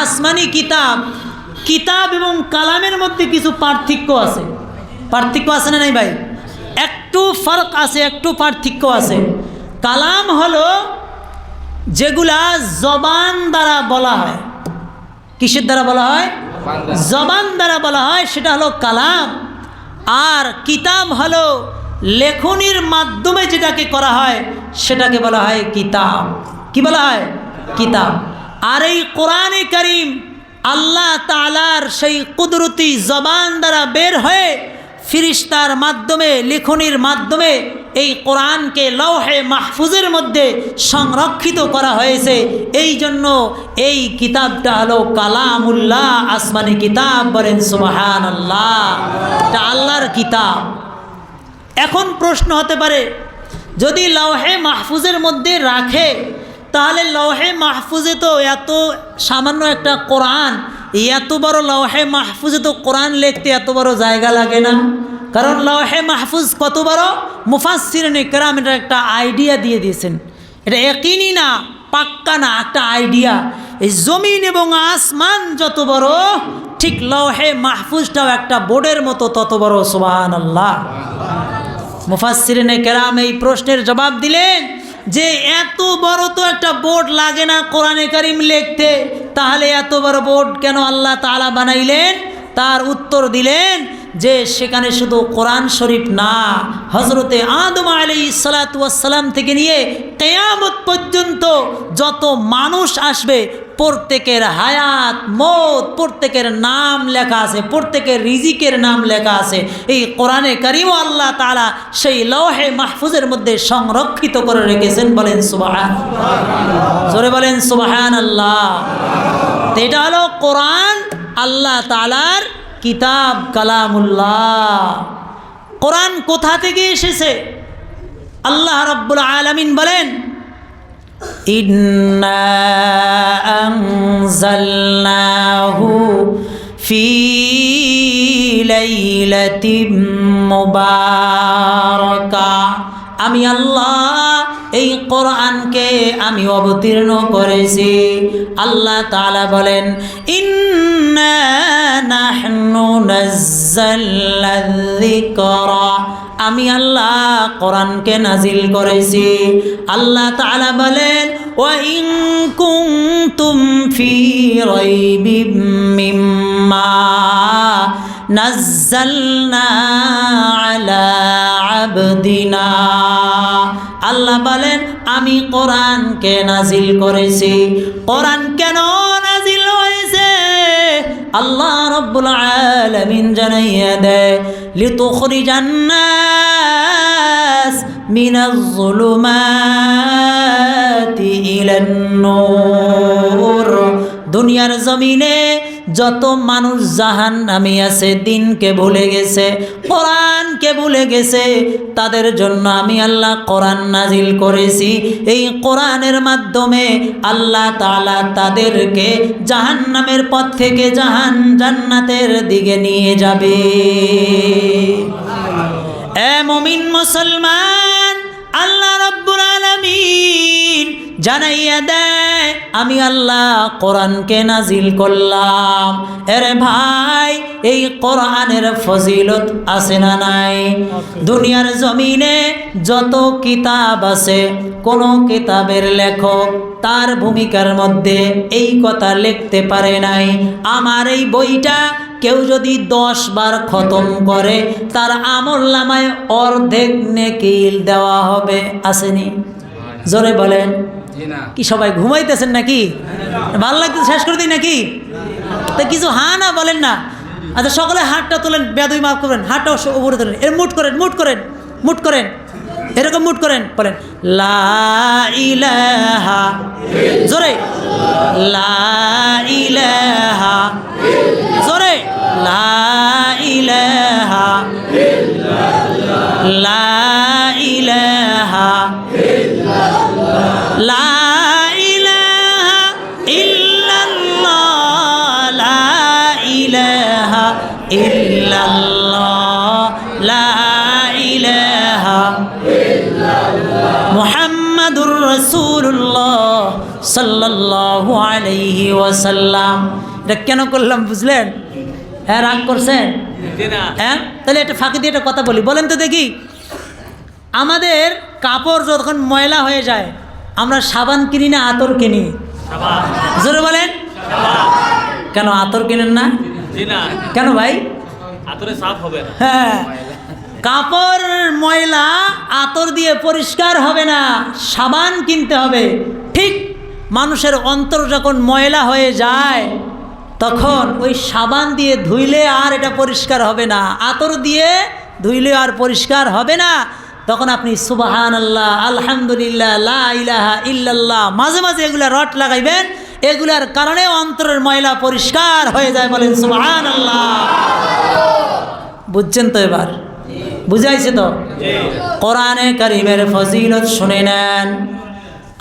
Speaker 1: আসমানি কিতাব। কিতাব এবং কালামের মধ্যে কিছু পার্থক্য আছে। পার্থক্য আছে না নাই ভাই? একটু ফারক আছে, একটু পার্থক্য আছে। কালাম হলো যেগুলা জবান দ্বারা বলা হয়। কিসের দ্বারা বলা হয়? জবান দ্বারা বলা হয়, সেটা হলো কালাম। আর কিতাব হলো লেখনির মাধ্যমে যেটাকে করা হয়, সেটাকে বলা হয় কিতাব। কি বলা হয়? কিতাব। আর এই কোরআনে কারীম আল্লাহ তাআলার সেই কুদরতি জবান দ্বারা বের হয়ে ফিরিস্তার মাধ্যমে, লেখনির মাধ্যমে এই কোরআনকে লৌহে মাহফুজের মধ্যে সংরক্ষিত করা হয়েছে। এই জন্য এই কিতাবটা হলো কালামুল্লাহ, আসমানি কিতাব। বলেন সুবহানাল্লাহ। এটা আল্লাহর কিতাব। এখন প্রশ্ন হতে পারে, যদি লৌহে মাহফুজের মধ্যে রাখে, তাহলে লৌহে মাহফুজে তো এত সামান্য একটা কোরআন, এত বড় লৌহে মাহফুজে তো কোরআন লিখতে এত বড় জায়গা লাগে না? কারণ লৌহে মাহফুজ কত বড়, মুফাসসিরিনে কেরাম এটা একটা আইডিয়া দিয়ে দিয়েছেন। এটা ইয়াকিনি না, পাক্কা না, একটা আইডিয়া। এই জমিন এবং আসমান যত বড়, ঠিক লৌহে মাহফুজটাও একটা বোর্ডের মতো তত বড়। সুবহানাল্লাহ। মুফাসসিরিনে কেরাম এই প্রশ্নের জবাব দিলেন যে এত বড় তো একটা বোর্ড লাগে না কোরআনে কারীম লিখতে, তাহলে এত বড় বোর্ড কেন আল্লাহ তাআলা বানাইলেন? তার উত্তর দিলেন যে সেখানে শুধু কোরআন শরীফ না, হযরতে আদম আলাইহিস সালাতু ওয়াস সালাম থেকে নিয়ে কিয়ামত পর্যন্ত যত মানুষ আসবে, প্রত্যেকের হায়াত, মৌত, প্রত্যেকের নাম লেখা আছে, প্রত্যেকের রিজিকের নাম লেখা আছে। এই কোরআনে কারীম আল্লাহ তাআলা সেই লৌহে মাহফুজের মধ্যে সংরক্ষিত করে রেখেছেন। বলেন সুবহানাল্লাহ। জোরে বলেন সুবহানাল্লাহ। এটা হলো কোরআন, আল্লাহ তাআলার কিতাব, কালামুল্লাহ। কোরআন কোথা থেকে এসেছে? আল্লাহ রাব্বুল আলামিন বলেন, ইন্না আনজালনাহু ফি লাইলাতিন মুবারাকা। আমি আল্লাহ এই কোরআনকে আমি অবতীর্ণ করেছি। আল্লাহ তাআলা বলেন, ইন্না নাহনু নাযালনা যিকরা, আমি আল্লাহ কোরআনকে নাজিল করেছি। আল্লাহ তাআলা বলেন ওয়া ইন কুনতুম ফি রাইবিম মিম্মা নাযালনা আলা আবদিনা, আল্লাহ বলেন আমি কোরআনকে নাজিল করেছি। কোরআন কেন নাজিল হয়েছে আল্লাহ রাব্বুল আলামিন জানাইয়া দেয়, লিতুখরিজান নাস মিনাজ যুলুমাতি ইলান নূর, দুনিয়ার জমিনে যত মানুষ জাহান্নামী আছে, দিনকে ভুলে গেছে, কোরআনকে ভুলে গেছে, তাদের জন্য আমি আল্লাহ কোরআন নাজিল করেছি। এই কোরআনের মাধ্যমে আল্লাহ তাআলা তাদেরকে জাহান্নামের পথ থেকে জান্নাতের দিকে নিয়ে যাবে। এ মুমিন মুসলমান, আল্লাহ রাব্বুল আলামিন জানাইয়া দেয় আমি আল্লাহ কোরআনকে নাজিল করলাম। এরে ভাই, এই কোরআনের ফজিলত আছে না নাই? দুনিয়ার জমিনে যত কিতাব আছে, কোন কিতাবের লেখক তার ভূমিকার মধ্যে এই কথা লিখতে পারে নাই, আমার এই বইটা কেউ যদি 10 বার খতম করে তার আমলনামায় অর্ধেক নেকি দেওয়া হবে। আসেনি? জোরে বলেন। কি সবাই ঘুমাইতেছেন নাকি? ভালো লাগছে শেষ করে দিই নাকি? তা কিছু হা না বলেন না। আচ্ছা, সকলে হাতটা তোলেন, বেদুই মাফ করবেন, হাতটা উপরে তোলেন, এর মুট করেন, মুট করেন, মুট করেন, এরকম মুট করেন, বলেন লা ইলাহা, জোরে লা ইলাহা, জোরে লা ইলাহা, লা ইলাহা, লা ইলাহা ইল্লাল্লাহ, লা ইলাহা ইল্লাল্লাহ, লা ইলাহা মুহাম্মাদুর রাসূলুল্লাহ সাল্লাল্লাহু আলাইহি ওয়াসাল্লাম। এটা কেন করলাম বুঝলেন? হ্যাঁ, রাগ করছেন? হ্যাঁ, তাহলে একটা ফাঁকি দিয়ে একটা কথা বলি, বলেন তো দেখি। আমাদের কাপড় যখন ময়লা হয়ে যায় আমরা সাবান কিনি না আতর কিনি? জোরে বলেন। কেন আতর কিনেন না? কেন ভাই? আতরে সাফ হবে না। হ্যাঁ, কাপড় ময়লা আতর দিয়ে পরিষ্কার হবে না, সাবান কিনতে হবে। ঠিক মানুষের অন্তর যখন ময়লা হয়ে যায় তখন ওই সাবান দিয়ে ধুইলে আর এটা পরিষ্কার হবে না, আতর দিয়ে ধুইলে আর পরিষ্কার হবে না। তখন আপনি সুবহানাল্লাহ, আলহামদুলিল্লাহ, লা ইলাহা ইল্লাল্লাহ মাঝে মাঝে এগুলা রট লাগাইবেন, এগুলার কারণে অন্তরের ময়লা পরিষ্কার হয়ে যায়। বলেন সুবহানাল্লাহ। বুঝছেন তো? এবার বুঝাইছে তো? কোরআনে কারীমের ফজিলত শুনে নেন।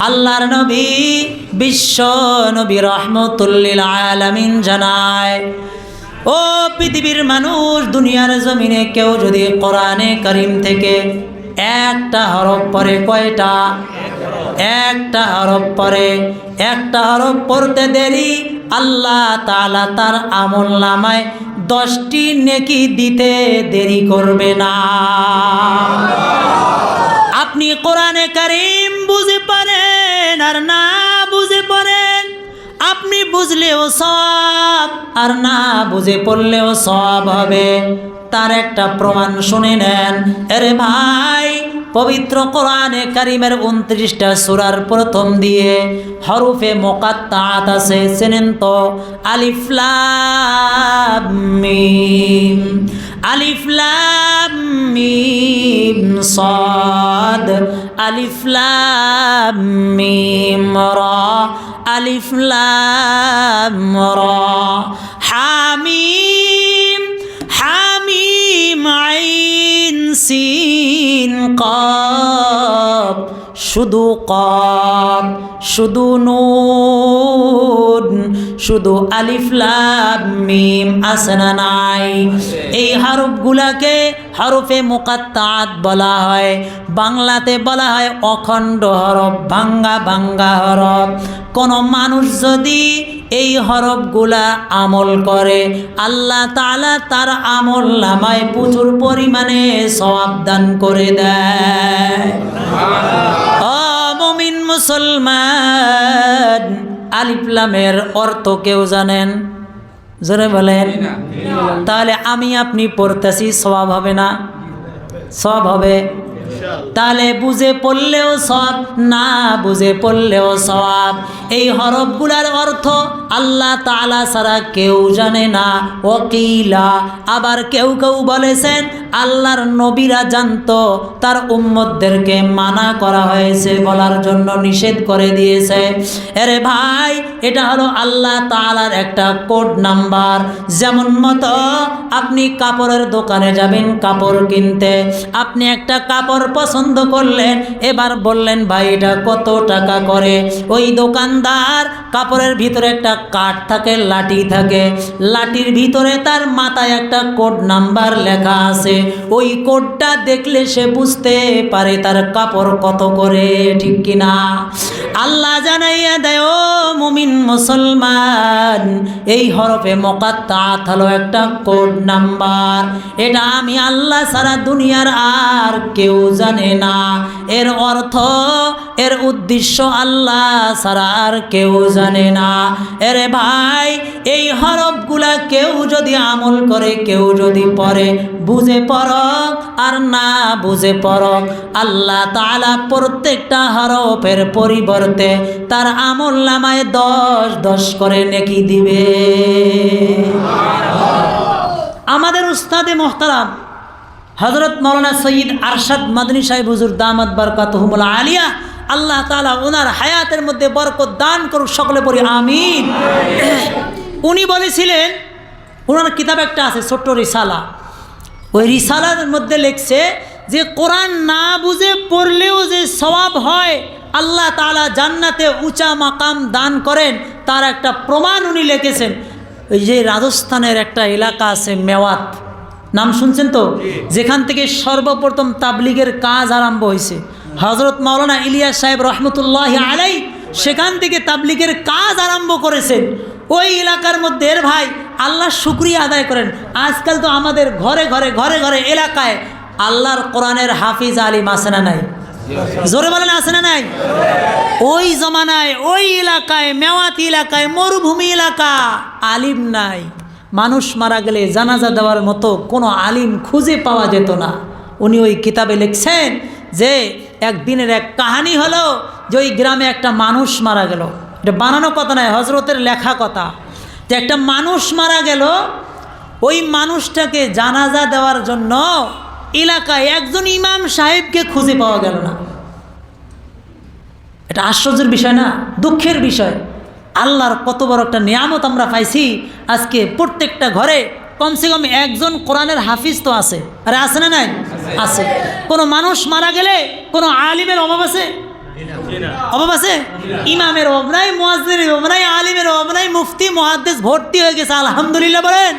Speaker 1: আল্লাহর নবী বিশ্ব নবী রাহমাতুল লিল আলামিন জানায়, ও পৃথিবীর মানুষ, দুনিয়ার জমিনে কেউ যদি কোরআনে কারীম থেকে একটা হরফ পড়ে, কয়টা? একটা হরফ পড়ে, একটা হরফ পড়তে দেরি আল্লাহ তাআলা তার আমলনামায় 10টি নেকি দিতে দেরি করবে না। আপনি কোরআনে কারীম বুঝে পড়েন আর না বুঝে পড়েন, আপনি বুঝলেও সওয়াব আর না বুঝে পড়লেও সওয়াব হবে। তার একটা প্রমাণ শুনে নেন। আরে ভাই, পবিত্র কোরআনে কারীমের 29টা সূরার প্রথম দিয়ে হরফে মুকাত্তাআত আছে, চেনেন তো? আলিফ লাম মিম, আলিফ লাম মিম সাদ, আলিফ লাম মিম রা, আলিফ লাম রা, হামিম, হামিম আইন সিন কাফ, শুধু কাফ, শুধু নুন, শুধু আলিফ লাম মিম আছে না নাই? এই হরফগুলাকে হরফে মুকাত্তাআত বলা হয়। বাংলাতে বলা হয় অখণ্ড হরফ, ভাঙ্গা ভাঙ্গা হরফ। কোন মানুষ যদি এই হরফগুলা আমল করে, আল্লাহ তাআলা তার আমল নামায় প্রচুর পরিমাণে সওয়াব দান করে দেয়। ও মুমিন মুসলমান, আলিফ লামের অর্থ কেউ জানেন? জোরে বলেন। তাহলে আমি আপনি পড়তেছি, সওয়াব হবে না? সওয়াব হবে। তাহলে বুঝে পড়লেও সওয়াব, না বুঝে পড়লেও সওয়াব। এই হরফগুলার অর্থ আল্লাহ তাআলা ছাড়া কেউ জানে না। ওয়াকিলা, আবার কেউ কেউ বলেছেন আল্লাহর নবীরা জানতো, তার উম্মতদেরকে মানা করা হয়েছে, বলার জন্য নিষেধ করে দিয়েছে। আরে ভাই, এটা হলো আল্লাহ তাআলার একটা কোড নাম্বার। যেমন মতো আপনি কাপড়ের দোকানে যাবেন কাপড় কিনতে, আপনি একটা কাপড় পছন্দ করলেন, এবার বললেন ভাই এটা কত টাকা করে। ওই দোকানদার কাপড়ের ভিতরে একটা কাঠ থাকে, লাঠি থাকে, লাঠির ভিতরে তার মাথায় একটা কোড নাম্বার লেখা আছে। ওই কোডটা দেখলে সে বুঝতে পারে তার কাপড় কত করে, ঠিক কিনা? আল্লাহ জানাইয়া দেয়, ও মুমিন মুসলমান, এই হরফে মুকাত্তাআত হলো একটা কোড নাম্বার। এটা আমি আল্লাহ সারা দুনিয়ার আর কেউ জানে না। এর অর্থ, এর উদ্দেশ্য আল্লাহ ছাড়া আর কেউ জানে না। এরে ভাই, এই হরফগুলা কেউ যদি আমল করে, কেউ যদি পড়ে, বুঝে পড়ক আর না বুঝে পড়ক, আল্লাহ তাআলা প্রত্যেকটা হরফের পরিবর্তে তার আমল নামায় 10 করে নেকি দিবে। আমাদের উস্তাদে মোহতারাম হযরত মাওলানা সৈয়দ আরশাদ মাদানী সাহেব হুজুর দামাত বারকাতুহুমুল আলিয়া, আল্লাহ তাআলা ওনার হায়াতের মধ্যে বরকত দান করুক, সকলে পড়ি আমিন। উনি বলেছিলেন, ওনার কিতাব একটা আছে ছোট্ট রিসালা, ওই রিসালার মধ্যে লিখছে যে কোরআন না বুঝে পড়লেও যে সওয়াব হয়, আল্লাহ তাআলা জান্নাতে উঁচা মাকাম দান করেন, তার একটা প্রমাণ উনি লিখেছেন। ওই যে রাজস্থানের একটা এলাকা আছে মেওয়াত, নাম শুনছেন তো, যেখান থেকে সর্বপ্রথম তাবলিগের কাজ আরম্ভ হয়েছে। হযরত মাওলানা ইলিয়াস সাহেব রহমতুল্লাহি আলাইহি সেখান থেকে তাবলিগের কাজ আরম্ভ করেছেন। ওই এলাকার মধ্যে এর ভাই আল্লাহর শুকরিয়া আদায় করেন, আজকাল তো আমাদের ঘরে ঘরে ঘরে ঘরে এলাকায় আল্লাহর কোরআনের হাফিজ আলিম আছে না নাই? জোরে বলেন আছে না নাই? ওই জমানায় ওই এলাকায়, মেওয়াত এলাকায়, মরুভূমি এলাকা, আলিম নাই। মানুষ মারা গেলে জানাজা দেওয়ার মতো কোনো আলিম খুঁজে পাওয়া যেত না। উনি ওই কিতাবে লিখছেন যে একদিনের এক কাহিনী হলো যে ওই গ্রামে একটা মানুষ মারা গেল। এটা বানানো কথা নয়, হজরতের লেখা কথা। যে একটা মানুষ মারা গেল, ওই মানুষটাকে জানাজা দেওয়ার জন্য এলাকায় একজন ইমাম সাহেবকে খুঁজে পাওয়া গেল না। এটা আশ্চর্যের বিষয় না? দুঃখের বিষয়। আল্লাহর কত বড় একটা নিয়ামত আমরা পাইছি। আজকে প্রত্যেকটা ঘরে কমসে কম একজন কোরআনের হাফিজ তো আছে। আরে আছে না নাই? আছে। কোনো মানুষ মারা গেলে কোনো আলিমের অভাব আছে? অভাব আছে? ইমামের অভাব নাই, মুয়াজ্জিনের অভাব নাই, আলিমের অভাব নাই, মুফতি মুহাদ্দিস ভর্তি হয়ে গেছে, আলহামদুলিল্লাহ বলেন।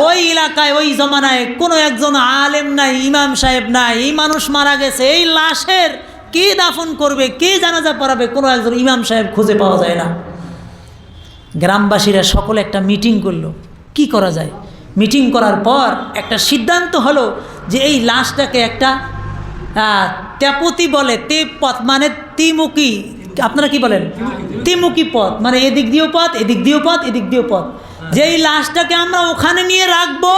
Speaker 1: ওই এলাকায় ওই জমানায় কোনো একজন আলেম নাই, ইমাম সাহেব নাই। এই মানুষ মারা গেছে, এই লাশের কে দাফন করবে, কে জানাজা পড়াবে, কোনো একজন ইমাম সাহেব খুঁজে পাওয়া যায় না। গ্রামবাসীরা সকলে একটা মিটিং করলো, কি করা যায়। মিটিং করার পর একটা সিদ্ধান্ত হলো যে এই লাশটাকে একটা তেপতি বলে, তে পথ মানে ত্রিমুখী, আপনারা কি বলেন? ত্রিমুখী পথ মানে এদিক দিয়েও পথ, এদিক দিয়েও পথ, এদিক দিয়েও পথ। যেই লাশটাকে আমরা ওখানে নিয়ে রাখবো,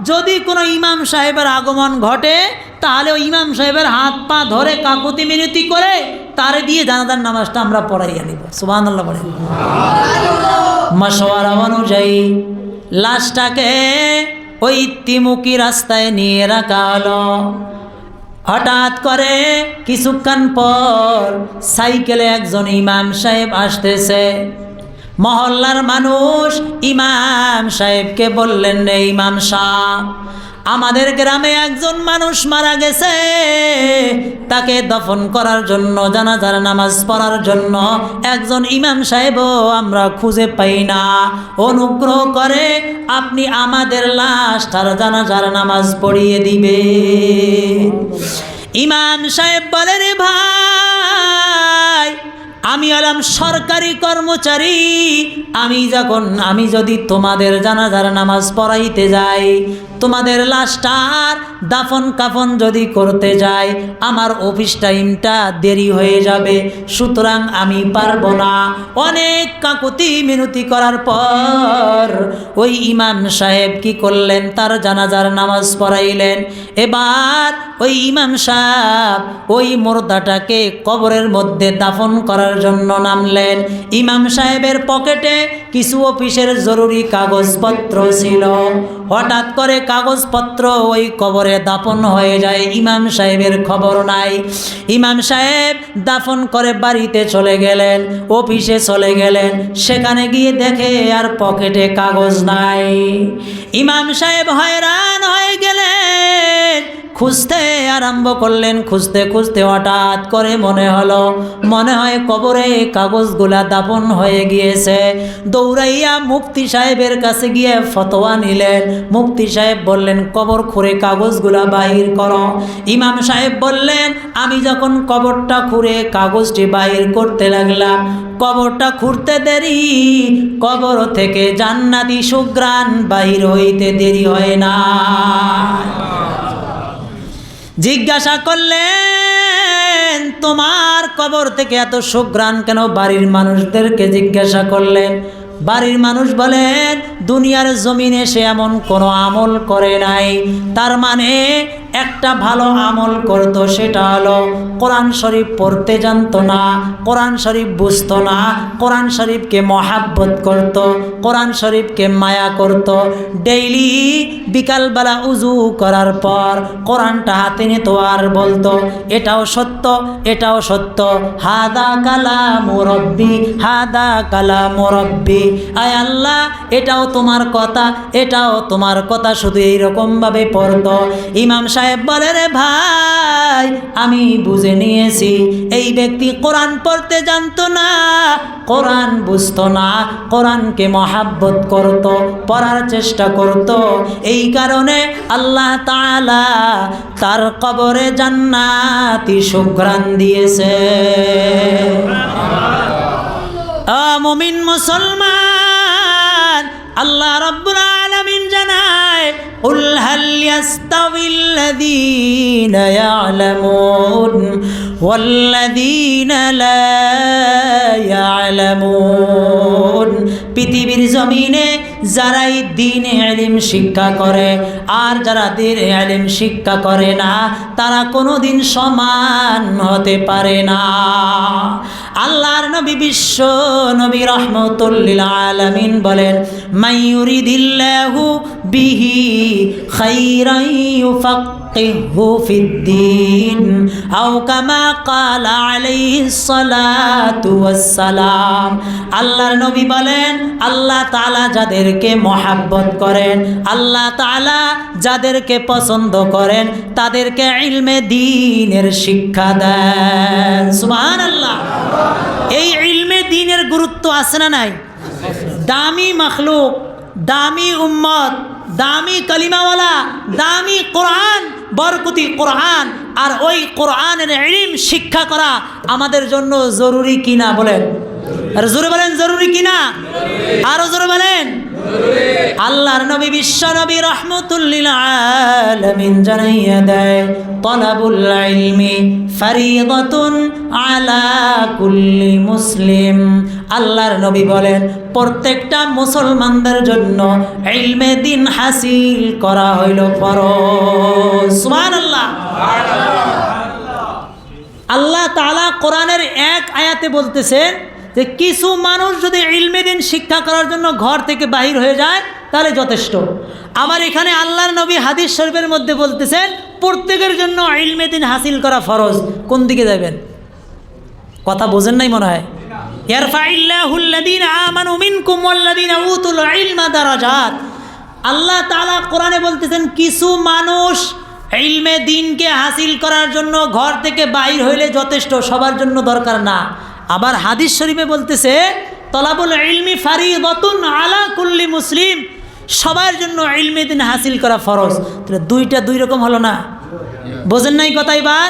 Speaker 1: যদি কোনো ইমাম সাহেবের আগমন ঘটে তাহলে ওই ইমাম সাহেবের হাত পা ধরে কাকুতি মিনতি করে তারে দিয়ে জানাজার নামাজটা আমরা পড়াইয়া নিব। সুবহানাল্লাহ বলেন। মাশওয়ারা অনুযায়ী লাশটাকে ওই ত্রিমুখী রাস্তায় নিয়ে রাখা হলো। হঠাৎ করে কিছুক্ষণ পর সাইকেলে একজন ইমাম সাহেব আসতেছে। মহল্লার মানুষ ইমাম সাহেবকে বললেন, রে ইমাম সাহেব, আমাদের গ্রামে একজন মানুষ মারা গেছে, তাকে দফন করার জন্য, জানাজার নামাজ পড়ার জন্য একজন ইমাম সাহেবও আমরা খুঁজে পাই না। অনুগ্রহ করে আপনি আমাদের লাশটার জানাজার নামাজ পড়িয়ে দিবে। ইমাম সাহেব বলে, রে ভাই, আমি হলাম সরকারি কর্মচারী। আমি যদি তোমাদের জানাজার নামাজ পড়াইতে যাই, তোমাদের লাশটার দাফন কাফন যদি করতে যাই, আমার অফিস টাইমটা দেরি হয়ে যাবে, সুতরাং আমি পারবো না। অনেক কাকুতি মিনতি করার পর ওই ইমাম সাহেব কি করলেন, তার জানাজার নামাজ পড়াইলেন। এবার ওই ইমাম সাহেব ওই মুর্দাটাকে কবরের মধ্যে দাফন করার জন্য নামলেন। ইমাম সাহেবের পকেটে কিছু অফিসের জরুরি কাগজপত্র ছিল। হঠাৎ করে কাগজপত্র ওই কবরে দাফন হয়ে যায়, ইমাম সাহেবের খবর নাই। ইমাম সাহেব দাফন করে বাড়িতে চলে গেলেন, অফিসে চলে গেলেন, সেখানে গিয়ে দেখে আর পকেটে কাগজ নাই। ইমাম সাহেব হয়রান হয়ে গেলেন, খুঁজতে আরম্ভ করলেন। খুঁজতে খুঁজতে হঠাৎ করে মনে হয় কবরে কাগজগুলা দাফন হয়ে গিয়েছে। দৌড়াইয়া মুফতি সাহেবের কাছে গিয়ে ফতোয়া নিলেন। মুফতি সাহেব বললেন, কবর খুঁড়ে কাগজগুলা বাহির করো। ইমাম সাহেব বললেন, আমি যখন কবরটা খুঁড়ে কাগজটি বাহির করতে লাগলাম, কবরটা খুঁড়তে দেরি, কবর থেকে জান্নাতি সুঘ্রাণ বাহির হইতে দেরি হয় না। জিজ্ঞাসা করলেন, তোমার কবর থেকে এত সুঘ্রাণ কেন? বাড়ির মানুষদেরকে জিজ্ঞাসা করলেন। বাড়ির মানুষ বলেন, দুনিয়ার জমিনে সে এমন কোনো আমল করে নাই। তার মানে একটা ভালো আমল করতো, সেটা হলো কোরআন শরীফ পড়তে জানতো না, কোরআন শরীফ বুঝতো না, কোরআন শরীফকে মহাব্বত করত, কোরআন শরীফকে মায়া করত। ডেইলি বিকালবেলা উজু করার পর কোরআনটা হাতে নিত আর বলতো, এটাও সত্য, এটাও সত্য, হাদা কালামু রব্বি, হাদা কালামু রব্বি। আয় আল্লাহ, এটাও তোমার কথা, এটাও তোমার কথা, শুধু এইরকমভাবে পড়তো। ইমাম সাহেব বলে, রে ভাই, আমি বুঝে নিয়েছি এই ব্যক্তি কোরআন পড়তে জানতো না, কোরআন বুঝতো না, কোরআনকে মহাব্বত করত, পড়ার চেষ্টা করত। এই কারণে আল্লাহ তাআলা তার কবরে জান্নাতি সুঘ্রাণ দিয়েছে। মুমিন মুসলমান, আল্লাহ রাব্বুল আলামিন জানায়, কুল হাল ইয়াস্তাবিল্লাযীনা ইয়ালামুন ওয়াল্লাযীনা লা ইয়ালামুন। পৃথিবীর জমিনে যারা দ্বীনে ইলম শিক্ষা করে আর যারা দ্বীনে ইলম শিক্ষা করে না, তারা কোনোদিন সমান হতে পারে না। আল্লাহর নবী বিশ্ব নবী রাহমাতুল লিল আলামিন বলেন, মাইয়ুরিদিল্লাহু বিহি খাইরান ইউফাক্কিহু ফিদ্দীন আও কামা ক্বালা আলাইহিস সালাতু ওয়াস সালাম। আল্লাহর নবী বলেন, আল্লাহ তাআলা যাদেরকে মহাব্বত করেন, আল্লাহ তাআলা যাদেরকে পছন্দ করেন, তাদেরকে ইলমে দ্বীনের শিক্ষা দেন। সুবহানাল্লাহ। এই ইলমে দ্বীনের গুরুত্ব আছে না নাই? দামি মাখলুক, দামি উম্মত, দামি কালিমাওয়ালা, দামি কোরআন, বরকতি কোরআন, আর ওই কোরআনের ইলম শিক্ষা করা আমাদের জন্য জরুরি কিনা বলেন? আর জোরে বলেন, জরুরি কিনা? আরো জোরে বলেন। আল্লাহর নবী বিশ্ব নবী রাহমাতুল লিল আলামিন জানাইয়া দেয়, তালাবুল ইলমি ফরিদাতুন আলা কুল্লি মুসলিম। আল্লাহর নবী বলেন, প্রত্যেকটা মুসলমানদের জন্য ইলমে দ্বীন হাসিল করা হইল ফরজ। সুবহানাল্লাহ। আল্লাহ তাআলা কোরআনের এক আয়াতে বলতেছেন যে কিছু মানুষ যদি ইলমে দ্বীন শিক্ষা করার জন্য ঘর থেকে বাহির হয়ে যায় তাহলে যথেষ্ট। আবার এখানে আল্লাহর নবী হাদিস শরীফের মধ্যে বলতেছেন প্রত্যেকের জন্য ইলমে দ্বীন হাসিল করা ফরজ। কোন দিকে যাবেন? কথা বোঝেন নাই মনে হয়। ইয়ারফাইল্লাহুল্লাযীনা আমানু মিনকুম ওয়াল্লাযীনা উতুল ইলমা দারাজাত। আল্লাহ তাআলা কোরআনে বলতেছেন কিছু মানুষ ইলমে দ্বীনকে হাসিল করার জন্য ঘর থেকে বাহির হইলে যথেষ্ট, সবার জন্য দরকার না। আবার হাদিস শরীফে বলতেছে তলাবুল ইলমি ফারিদাতুন আলা কুল্লি মুসলিম, সবার জন্য ইলমে দ্বীন হাসিল করা ফরজ। তাহলে দুইটা দুই রকম হলো না? বোঝেন নাই কথা? এবার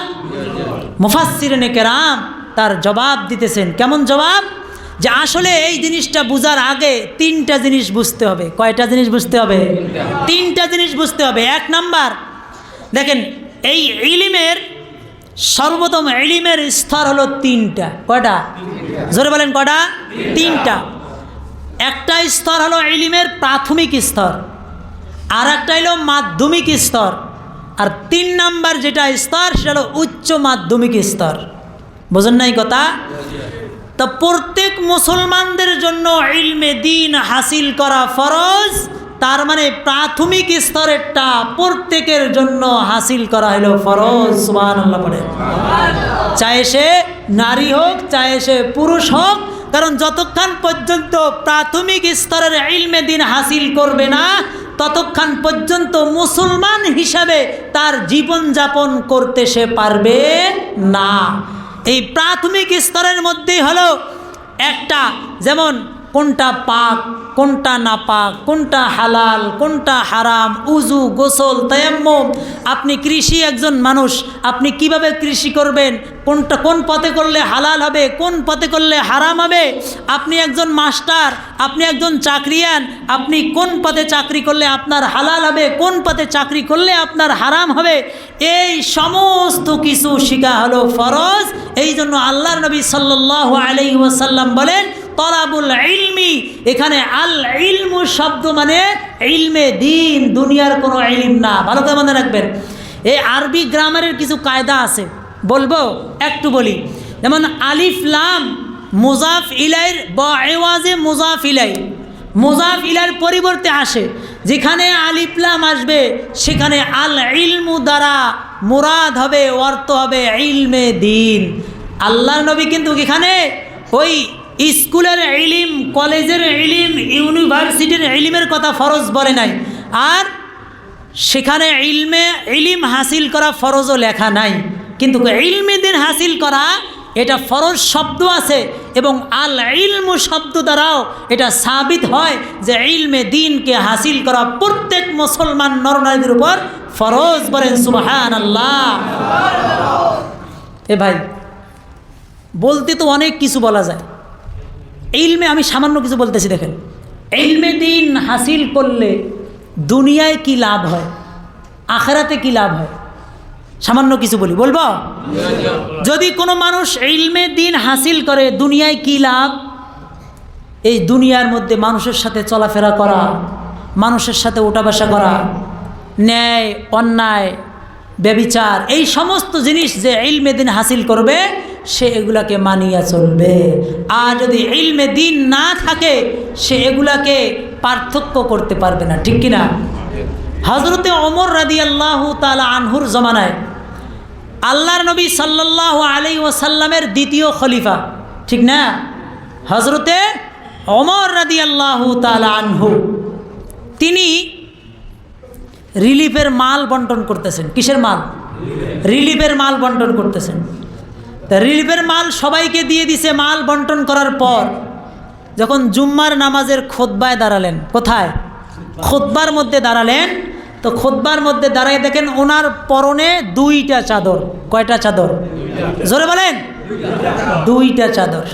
Speaker 1: মুফাসসিরিনে কেরাম তার জবাব দিতেছেন। কেমন জবাব? যে আসলে এই জিনিসটা বুঝার আগে তিনটা জিনিস বুঝতে হবে। কয়টা জিনিস বুঝতে হবে? তিনটা জিনিস বুঝতে হবে। এক নাম্বার, দেখেন এই ইলমের সর্বপ্রথম ইলমের স্তর হলো তিনটা। কয়টা? জোরে বলেন কয়টা? তিনটা। একটা স্তর হলো ইলমের প্রাথমিক স্তর, আর একটা হলো মাধ্যমিক স্তর, আর 3 নাম্বার যেটা স্তর সেটা হলো উচ্চ মাধ্যমিক স্তর। বোঝেন নাই কথা? তো প্রত্যেক মুসলমানদের জন্য ইলমে দ্বীন হাসিল করা ফরজ। তার মানে প্রাথমিক স্তরেরটা প্রত্যেকের জন্য হাসিল করা হলো ফরজ। সুবহানাল্লাহ পড়ে। চাहे সে নারী হোক, চাहे সে পুরুষ হোক, কারণ যতক্ষণ পর্যন্ত প্রাথমিক স্তরের ইলমে দ্বীন হাসিল করবে না ততক্ষণ পর্যন্ত মুসলমান হিসাবে তার জীবনযাপন করতে সে পারবে না। এই প্রাথমিক স্তরের মধ্যেই হলো একটা, যেমন কোনটা পাক, কোনটা নাপাক, কোনটা হালাল, কোনটা হারাম, উজু, গোসল, তায়াম্মুম। আপনি কৃষি একজন মানুষ, আপনি কিভাবে কৃষি করবেন, কোন পথে করলে হালাল হবে, কোন পথে করলে হারাম হবে। আপনি একজন মাস্টার, আপনি একজন চাকরিয়ান, আপনি কোন পথে চাকরি করলে আপনার হালাল হবে, কোন পথে চাকরি করলে আপনার হারাম হবে। এই সমস্ত কিছু শিখা হলো ফরজ। এই জন্য আল্লাহর নবী সাল্লাল্লাহু আলাইহি ওয়াসাল্লাম বলেন তলাবুল ইলমি, এখানে আল ইলমু শব্দ মানে ইলমে দ্বীন, দুনিয়ার কোনো ইলম না। ভালো করে মনে রাখবেন। এই আরবি গ্রামারের কিছু কায়দা আছে, বলবো, একটু বলি। যেমন আলিফ লাম মুজাফ ইলাইর বাওয়াজে মুজাফ ইলাই, মুজাফ ইলাইর পরিবর্তে আসে। যেখানে আলিফ লাম আসবে সেখানে আল ইলমু দ্বারা মুরাদ হবে, অর্থ হবে ইলমে দ্বীন। আল্লাহর নবী কিন্তু এখানে ওই স্কুলের ইলিম, কলেজের ইলিম, ইউনিভার্সিটির ইলিমের কথা ফরজ বলে নাই, আর সেখানে ইলিম হাসিল করা ফরজও লেখা নাই। কিন্তু ইলমে দ্বীন হাসিল করা এটা ফরজ শব্দ আছে, এবং আল ইলমু শব্দ দ্বারাও এটা সাবিত হয় যে ইলমে দ্বীনকে হাসিল করা প্রত্যেক মুসলমান নরনারীদের উপর ফরজ। বলেন সুবহানাল্লাহ। এ ভাই, বলতে তো অনেক কিছু বলা যায়। ইলমে আমি সামান্য কিছু বলতেছি। দেখেন, ইলমে দ্বীন হাসিল করলে দুনিয়ায় কি লাভ হয়, আখিরাতে কি লাভ হয়, সামান্য কিছু বলবো। যদি কোনো মানুষ ইলমে দ্বীন হাসিল করে দুনিয়ায় কি লাভ? এই দুনিয়ার মধ্যে মানুষের সাথে চলাফেরা করা, মানুষের সাথে ওঠা বসা করা, ন্যায় অন্যায়, ব্যভিচার, এই সমস্ত জিনিস যে ইলমে দ্বীন হাসিল করবে সে এগুলাকে মানিয়া চলবে। আর যদি ইলমে দ্বীন না থাকে সে এগুলাকে পার্থক্য করতে পারবে না। ঠিক কিনা? হযরতে ওমর রাদিয়াল্লাহু তাআলা আনহুর জমানায় আল্লাহর নবী সাল্লাল্লাহু আলাইহি ওয়াসাল্লামের দ্বিতীয় খলিফা, ঠিক না, হযরতে ওমর রাদিয়াল্লাহু তাআলা আনহু, তিনি রিলিফের মাল বন্টন করতেছেন। কিসের মাল? রিলিফের মাল বন্টন করতেছেন। তা রিলিফের মাল সবাইকে দিয়ে দিছে। মাল বন্টন করার পর যখন জুম্মার নামাজের খুতবায় দাঁড়ালেন, কোথায়? খুতবার মধ্যে দাঁড়ালেন। তো খুতবার মধ্যে দাঁড়ায় দেখেন ওনার পরনে 2টা চাদর। কয়টা চাদর? জোরে বলেন। 2টা চাদর।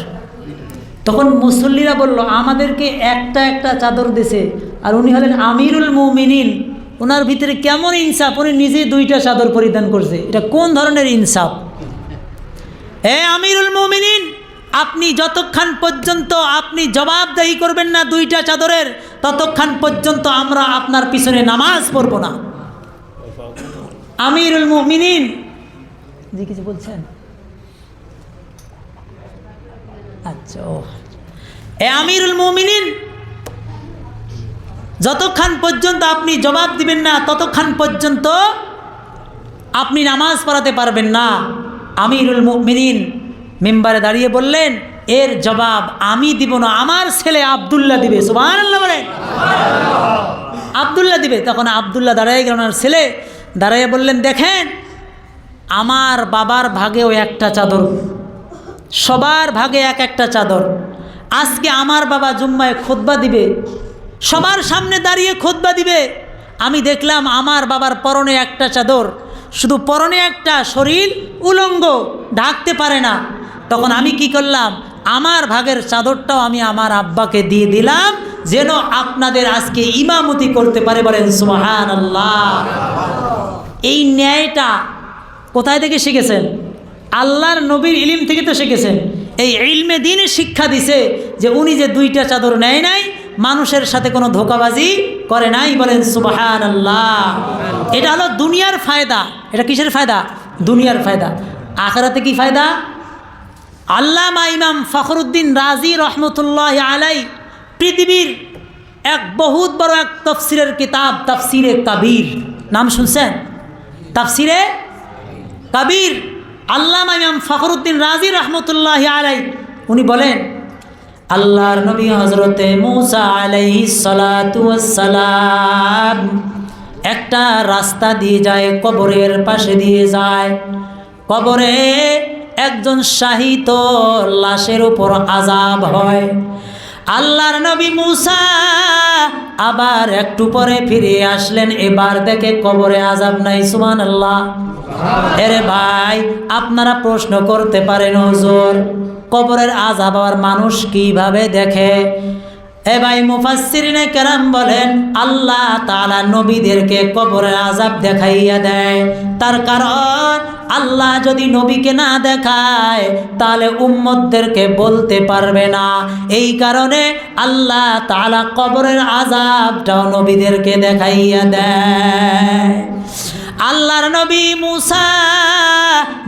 Speaker 1: তখন মুসল্লিরা বলল, আমাদেরকে একটা চাদর দিছে, আর উনি হলেন আমিরুল মুমিনিন, ওনার ভিতরে কেমন ইনসাফ, উনি নিজে 2টা চাদর পরিধান করছে, এটা কোন ধরনের ইনসাফ? আমিরুল মুমিনিন, আপনি যতক্ষণ পর্যন্ত আপনি জবাবদাহি করবেন না 2টা চাদরের, ততক্ষণ পর্যন্ত আমরা আপনার পিছনে নামাজ পড়ব না। আমিরুল মুমিনিন জি কিছু বলছেন? আচ্ছা, আমিরুল মুমিনিন, যতক্ষণ পর্যন্ত আপনি জবাব দিবেন না ততক্ষণ পর্যন্ত আপনি নামাজ পড়াতে পারবেন না। আমিরুল মুমিনিন মিম্বারে দাঁড়িয়ে বললেন, এর জবাব আমি দিব না, আমার ছেলে আব্দুল্লাহ দিবে। সুবহানাল্লাহ বলেন। আব্দুল্লাহ দিবে। তখন আব্দুল্লাহ দাঁড়িয়ে গেলেন, ওনার ছেলে দাঁড়িয়ে বললেন, দেখেন আমার বাবার ভাগেও একটা চাদর, সবার ভাগে একটা চাদর। আজকে আমার বাবা জুম্মায় খুতবা দিবে, সবার সামনে দাঁড়িয়ে খুতবা দিবে। আমি দেখলাম আমার বাবার পরনে একটা চাদর, শুধু পরনে একটা, শরীর উলঙ্গ, ঢাকতে পারে না। তখন আমি কি করলাম, আমার ভাগের চাদরটাও আমি আমার আব্বাকে দিয়ে দিলাম, যেন আপনাদের আজকে ইমামতি করতে পারে। বলেন সুবহানাল্লাহ। এই ন্যায়টা কোথায় থেকে শিখেছেন? আল্লাহর নবীর ইলম থেকে তো শিখেছেন। এই ইলমে দ্বীনের শিক্ষা দিছে যে উনি যে দুইটা চাদর নেয় নাই, মানুষের সাথে কোনো ধোঁকাবাজি করে নাই। বলেন সুবহানাল্লাহ। এটা হলো দুনিয়ার ফায়দা। এটা কিসের ফায়দা? দুনিয়ার ফায়দা। আখিরাতে কি ফায়দা? আল্লামা ইমাম ফখরুদ্দিন রাজি রহমতুল্লাহ আলাই পৃথিবীর এক বহুত বড় এক তাফসীরের কিতাব তাফসীরে কাবীর, নাম শুনছেন? তাফসীরে কাবীর আল্লামা ইমাম ফখরুদ্দিন রাজি রহমতুল্লাহ আলাই উনি বলেন, আল্লাহর নবী হযরতে মূসা আলাইহিস সালাতু ওয়াস সালাম একটা রাস্তা দিয়ে যায়, কবরের পাশে দিয়ে যায়। কবরে একজন শাহিত লাশের উপর আযাব হয়। আল্লাহর নবী মূসা আবার একটু পরে ফিরে আসলেন, এবার দেখে কবরে আযাব নাই। সুবহানাল্লাহ। এরে ভাই, আপনারা প্রশ্ন করতে পারেন, হুজুর কবরের আযাব আর মানুষ কিভাবে দেখে? এ ভাই, মুফাসসিরিনে কেরাম বলেন আল্লাহ তাআলা নবীদেরকে কবরের আযাব দেখাইয়া দেয়। তার কারণ আল্লাহ যদি নবীকে না দেখায় তাহলে উম্মতদেরকে বলতে পারবে না। এই কারণে আল্লাহ তাআলা কবরের আযাবটাও নবীদেরকে দেখাইয়া দেয়। আল্লাহর নবী মূসা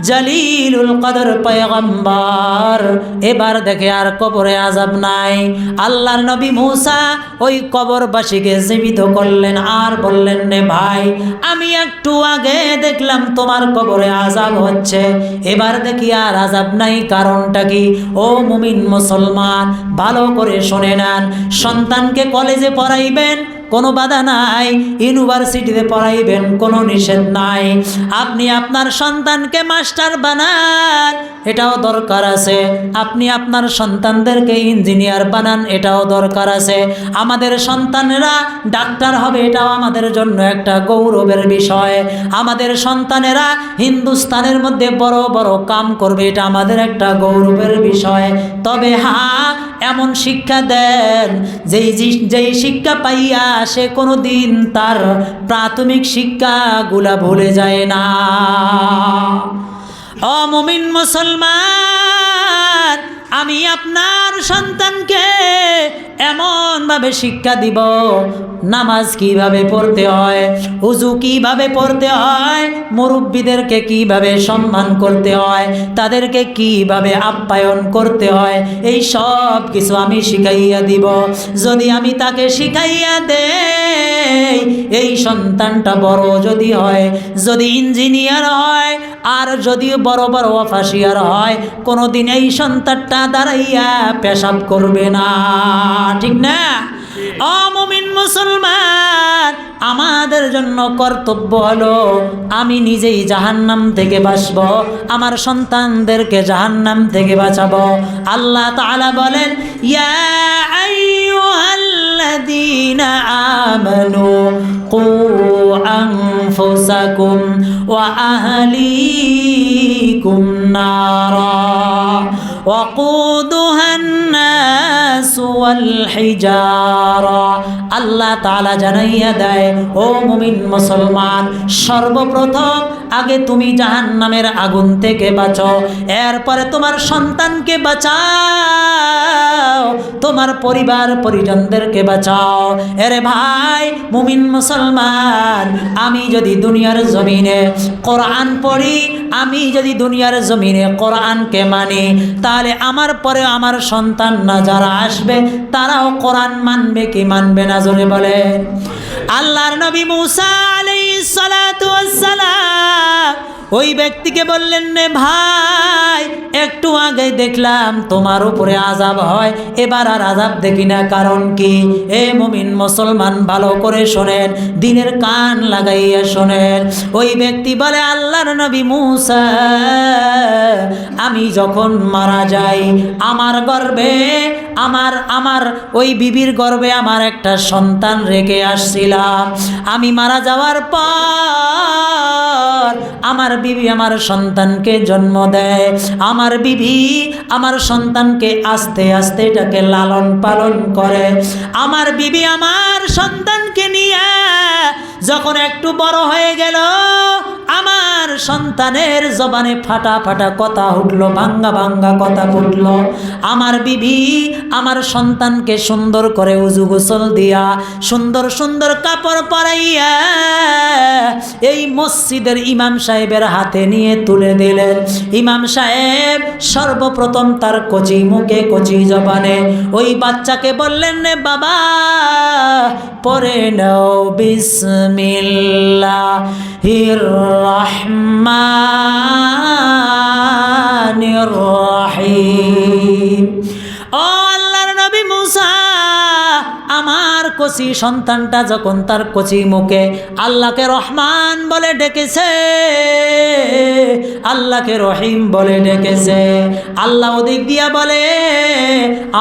Speaker 1: জলিলুল কদর পয়গম্বর, এবার দেখে আর কবরে আযাব নাই। আল্লাহর নবী মূসা ওই কবরবাসীকে জীবিত করলেন আর বললেন, রে ভাই, আমি একটু আগে দেখলাম তোমার কবরে আযাব হচ্ছে, এবার দেখি আর আযাব নাই, কারণটা কি? ও মুমিন মুসলমান, ভালো করে শুনে নেন। সন্তানকে কলেজে পড়াইবেন, কোনো বাধা নাই। ইউনিভার্সিটিতে পড়াইবেন, কোনো নিষেধ নাই। আপনি আপনার সন্তানকে মাস্টার বানান, এটাও দরকার আছে। আপনি আপনার সন্তানদেরকে ইঞ্জিনিয়ার বানান, এটাও দরকার আছে। আমাদের সন্তানেরা ডাক্তার হবে, এটাও আমাদের জন্য একটা গৌরবের বিষয়। আমাদের সন্তানেরা হিন্দুস্তানের মধ্যে বড় বড় কাম করবে, এটা আমাদের একটা গৌরবের বিষয়। তবে হ্যাঁ, এমন শিক্ষা দেন যেই শিক্ষা পাইয়া সে কোনো দিন তার প্রাথমিক শিক্ষাগুলা ভুলে যায় না। ও মুমিন মুসলমান, আমি আপনার সন্তানকে এমনভাবে শিক্ষা দিব, নামাজ কিভাবে পড়তে হয়, ওযু কিভাবে পড়তে হয়, মুরব্বীদেরকে কিভাবে সম্মান করতে হয়, তাদেরকে কিভাবে আপ্যায়ন করতে হয়, এই সব কিছু আমি শিখাইয়া দিব। যদি আমি তাকে শিখাইয়া দেই, এই সন্তানটা বড় যদি হয়, যদি ইঞ্জিনিয়ার হয়, আর যদি বড় বড় অফিসার হয়, কোনোদিন এই সন্তানটা দাঁড়াইয়া পেশাব করবে না। ঠিক না? ও মুমিন মুসলমান, আমাদের জন্য কর্তব্য হলো আমি নিজেই জাহান্নাম থেকে বাঁচব, আমার সন্তানদেরকে জাহান্নাম থেকে বাঁচাবো। আল্লাহ তাআলা বলেন, ইয়া আইয়ুহাল্লাযীনা আমানু কু আনফুসাকুম ওয়া আহলিকুম নারা ওয়াকুদুহান নাস ওয়াল হিজারা। আল্লাহ তাআলা জানাইয়া দেয়, ও মুমিন মুসলমান, সর্বপ্রথম আগে তুমি জাহান্নামের আগুন থেকে বাঁচো, এরপরে তোমার সন্তানকে বাঁচাও, তোমার পরিবার পরিজনদেরকে বাঁচাও। এরে ভাই মুমিন মুসলমান, আমি যদি দুনিয়ার জমিনে কোরআন পড়ি, আমি যদি দুনিয়ার জমিনে কোরআনকে মানি, তাহলে আমার পরে আমার সন্তান না যারা আসবে তারাও কোরআন মানবে কি মানবে না? জোরে বলে। আল্লাহর নবী মূসা আলাইহিস সালাতু ওয়াস সালাম ওই ব্যক্তিকে বললেন, রে ভাই, একটু আগে দেখলাম তোমার উপরে আযাব হয়, এবার আর আযাব দেখি না, কারণ কি? এ মুমিন মুসলমান, ভালো করে শোনেন, দিনের কান লাগাইয়া শোনেন। ওই ব্যক্তি বলে, আল্লাহর নবী মূসা, আমি যখন মারা যাই, আমার গর্ভে আমার ওই বিবির গর্ভে আমার একটা সন্তান রেখে আসছিলাম। আমি মারা যাওয়ার পর আমার বিবি আমার সন্তানকে জন্ম দেয়, আমার বিবি আমার সন্তানকে আস্তে আস্তে এটাকে লালন পালন করে। আমার বিবি আমার সন্তানকে নিয়ে যখন একটু বড় হয়ে গেল, আমার সন্তানের জবানে ফাটা ফাটা কথা উঠলো, ভাঙ্গা ভাঙ্গা কথা উঠলো। আমার বিবি আমার সন্তানকে সুন্দর করে উজু গোসল দিয়া, সুন্দর সুন্দর কাপড় পরাইয়া এই মসজিদের ইমাম সাহেবের হাতে নিয়ে তুলে দিলেন। ইমাম সাহেব সর্বপ্রথম তার কচি মুখে কচি জবানে ওই বাচ্চাকে বললেন, রে বাবা পড়ে নাও বিসমিল্লাহির রহমানির রহিম। ও আল্লাহর নবী মুসা, আমার কচি সন্তানটা যখন তার কচি মুখে আল্লাহকে রহমান বলে ডেকেছে, আল্লাহকে রহিম বলে ডেকেছে, আল্লাহ ওদিক দিয়া বলে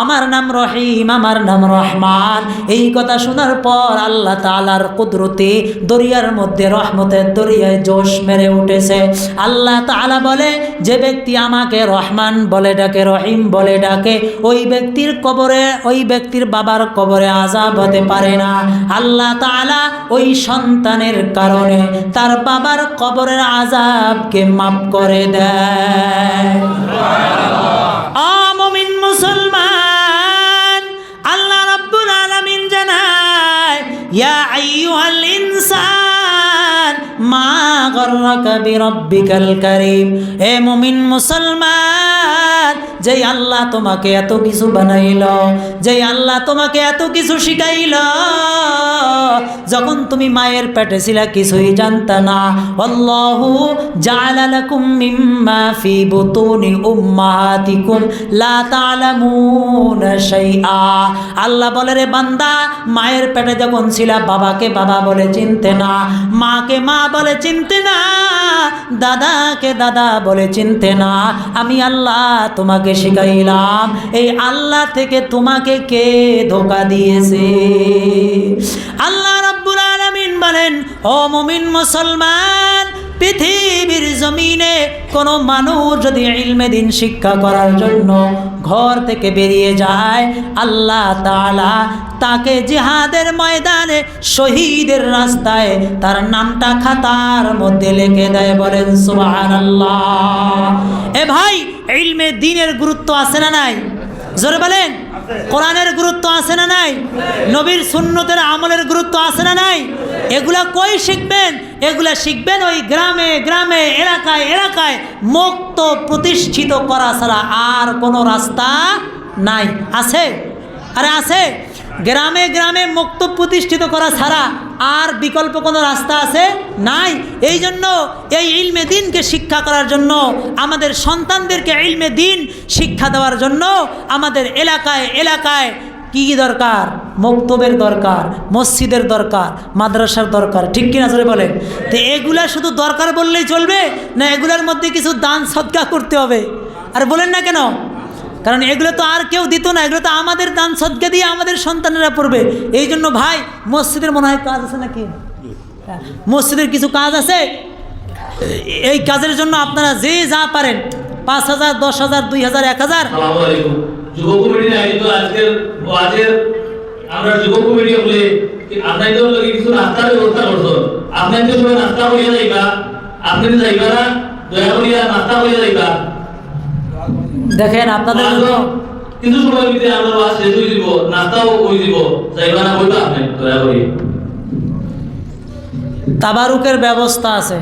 Speaker 1: আমার নাম রহিম, আমার নাম রহমান। এই কথা শোনার পর আল্লাহ তাআলার কুদরতি দরিয়ার মধ্যে রহমতের দরিয়ায় জোশ মেরে উঠেছে। আল্লাহ তাআলা বলে, যে ব্যক্তি আমাকে রহমান বলে ডাকে, রহিম বলে ডাকে, ওই ব্যক্তির কবরে, ওই ব্যক্তির বাবার কবরে আযাব হতে পারে না। আল্লাহ তাআলা ওই সন্তানের কারণে তার বাবার কবরের আযাবকে মাফ করে দেয়। মুমিন মুসলমান, আল্লাহ রাব্বুল আলামিন জানায়, ইয়া আইয়ুহাল ইনসান মা গররাকা বিরাব্বিকাল কারীম। হে মুমিন মুসলমান, যেই আল্লাহ তোমাকে এত কিছু বানাইলো, যেই আল্লাহ তোমাকে এত কিছু শিখাইলো, যখন তুমি মায়ের পেটে ছিলা কিছুই জানতা না। আল্লাহু জাআলা লাকুম মিম্মা ফি বুতুনি উম্মাহাতিকুম লা তা'লামুনা শাইআ। আল্লাহ বলে, রে বান্দা, মায়ের পেটে যখন ছিলা বাবাকে বাবা বলে চিনতে না, মাকে মা বলে চিনতে না, দাদাকে দাদা বলে চিনতে না। আমি আল্লাহ তোমাকে শিখাইলাম। এই আল্লাহ থেকে তোমাকে কে ধোঁকা দিয়েছে? আল্লাহ রাব্বুল আলামিন বলেন, ও মুমিন মুসলমান, পৃথিবীর জমিনে কোনো মানুষ যদি ইলমে দ্বীন শিক্ষা করার জন্য ঘর থেকে বেরিয়ে যায়, আল্লাহ তাআলা তাকে জিহাদের ময়দানে শহীদের রাস্তায় তার নামটা খাতার মধ্যে লিখে দেয়। বলেন সুবহানাল্লাহ। এ ভাই, ইলমে দ্বীনের গুরুত্ব আছে না নাই? জোরে বলেন। কোরআনের গুরুত্ব আছে না নাই? নবীর সুন্নতের আমলের গুরুত্ব আছে না নাই? এগুলা কই শিখবেন? এগুলা শিখবেন ওই গ্রামে গ্রামে, এলাকায় এলাকায়। মুক্ত প্রতিষ্ঠিত করা ছাড়া আর কোনো রাস্তা নাই। আছে? আরে আছে। গ্রামে গ্রামে মুক্ত প্রতিষ্ঠিত করা ছাড়া আর বিকল্প কোনো রাস্তা আছে? নাই। এই জন্য এই ইলমে দ্বীনকে শিক্ষা করার জন্য, আমাদের সন্তানদেরকে ইলমে দ্বীন শিক্ষা দেওয়ার জন্য আমাদের এলাকায় এলাকায় কি দরকার? মক্তবের দরকার, মসজিদের দরকার, মাদ্রাসার দরকার। ঠিক কিনা জোরে বলেন। তো এগুলা শুধু দরকার বললেই চলবে না? এগুলার মধ্যে কিছু দান সদকা করতে হবে। আর বলেন না কেন? কারণ এগুলো তো আর কেউ দিত না, এগুলো তো আমাদের দান সদকা দিয়ে আমাদের সন্তানেরা পড়বে। এই জন্য ভাই, মসজিদের মনে হয় কাজ আছে নাকি? মসজিদের কিছু কাজ আছে। এই কাজের জন্য আপনারা যে যা পারেন, 5,000, 10,000, 2,000, 1,000।
Speaker 2: যুব কমিটি আয়োজিত আজকের ওয়াজের আমরা যুব কমিটি বলে আপনাদের লাগি কিছু নাস্তার ব্যবস্থা করছো। আপনাদের সবাই নাস্তা করিয়া যাইবা, আপনি যাইবা না, দয়া করিয়া নাস্তা করিয়া যাইবা।
Speaker 1: দেখেন আপনাদের
Speaker 2: কিছু সময় ভিতরে আমরা ওয়াজ শেষ হয়ে দিব, নাস্তাও হয়ে দিব, যাইবা না বলবা আপনি দয়া করি।
Speaker 1: তাবারুকের ব্যবস্থা আছে,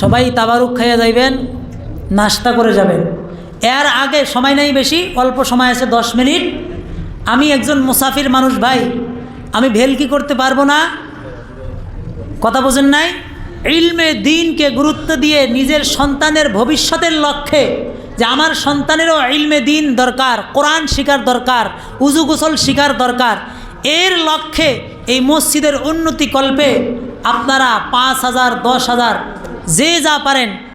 Speaker 1: সবাই তাবারুক খাইয়া যাইবেন, নাস্তা করে যাবেন। এর আগে সময় নাই বেশি, অল্প সময় আছে, 10 মিনিট। আমি একজন মুসাফির মানুষ ভাই, আমি ভেলকি করতে পারবো না। কথা বোঝেন নাই? ইলমে দ্বীনকে গুরুত্ব দিয়ে নিজের সন্তানের ভবিষ্যতের লক্ষ্যে, যে আমার সন্তানেরও ইলমে দ্বীন দরকার, কোরআন শিখার দরকার, উজু গোসল শিখার দরকার, এর লক্ষ্যে এই মসজিদের উন্নতি কল্পে আপনারা 5,000, 10,000 যে যা পারেন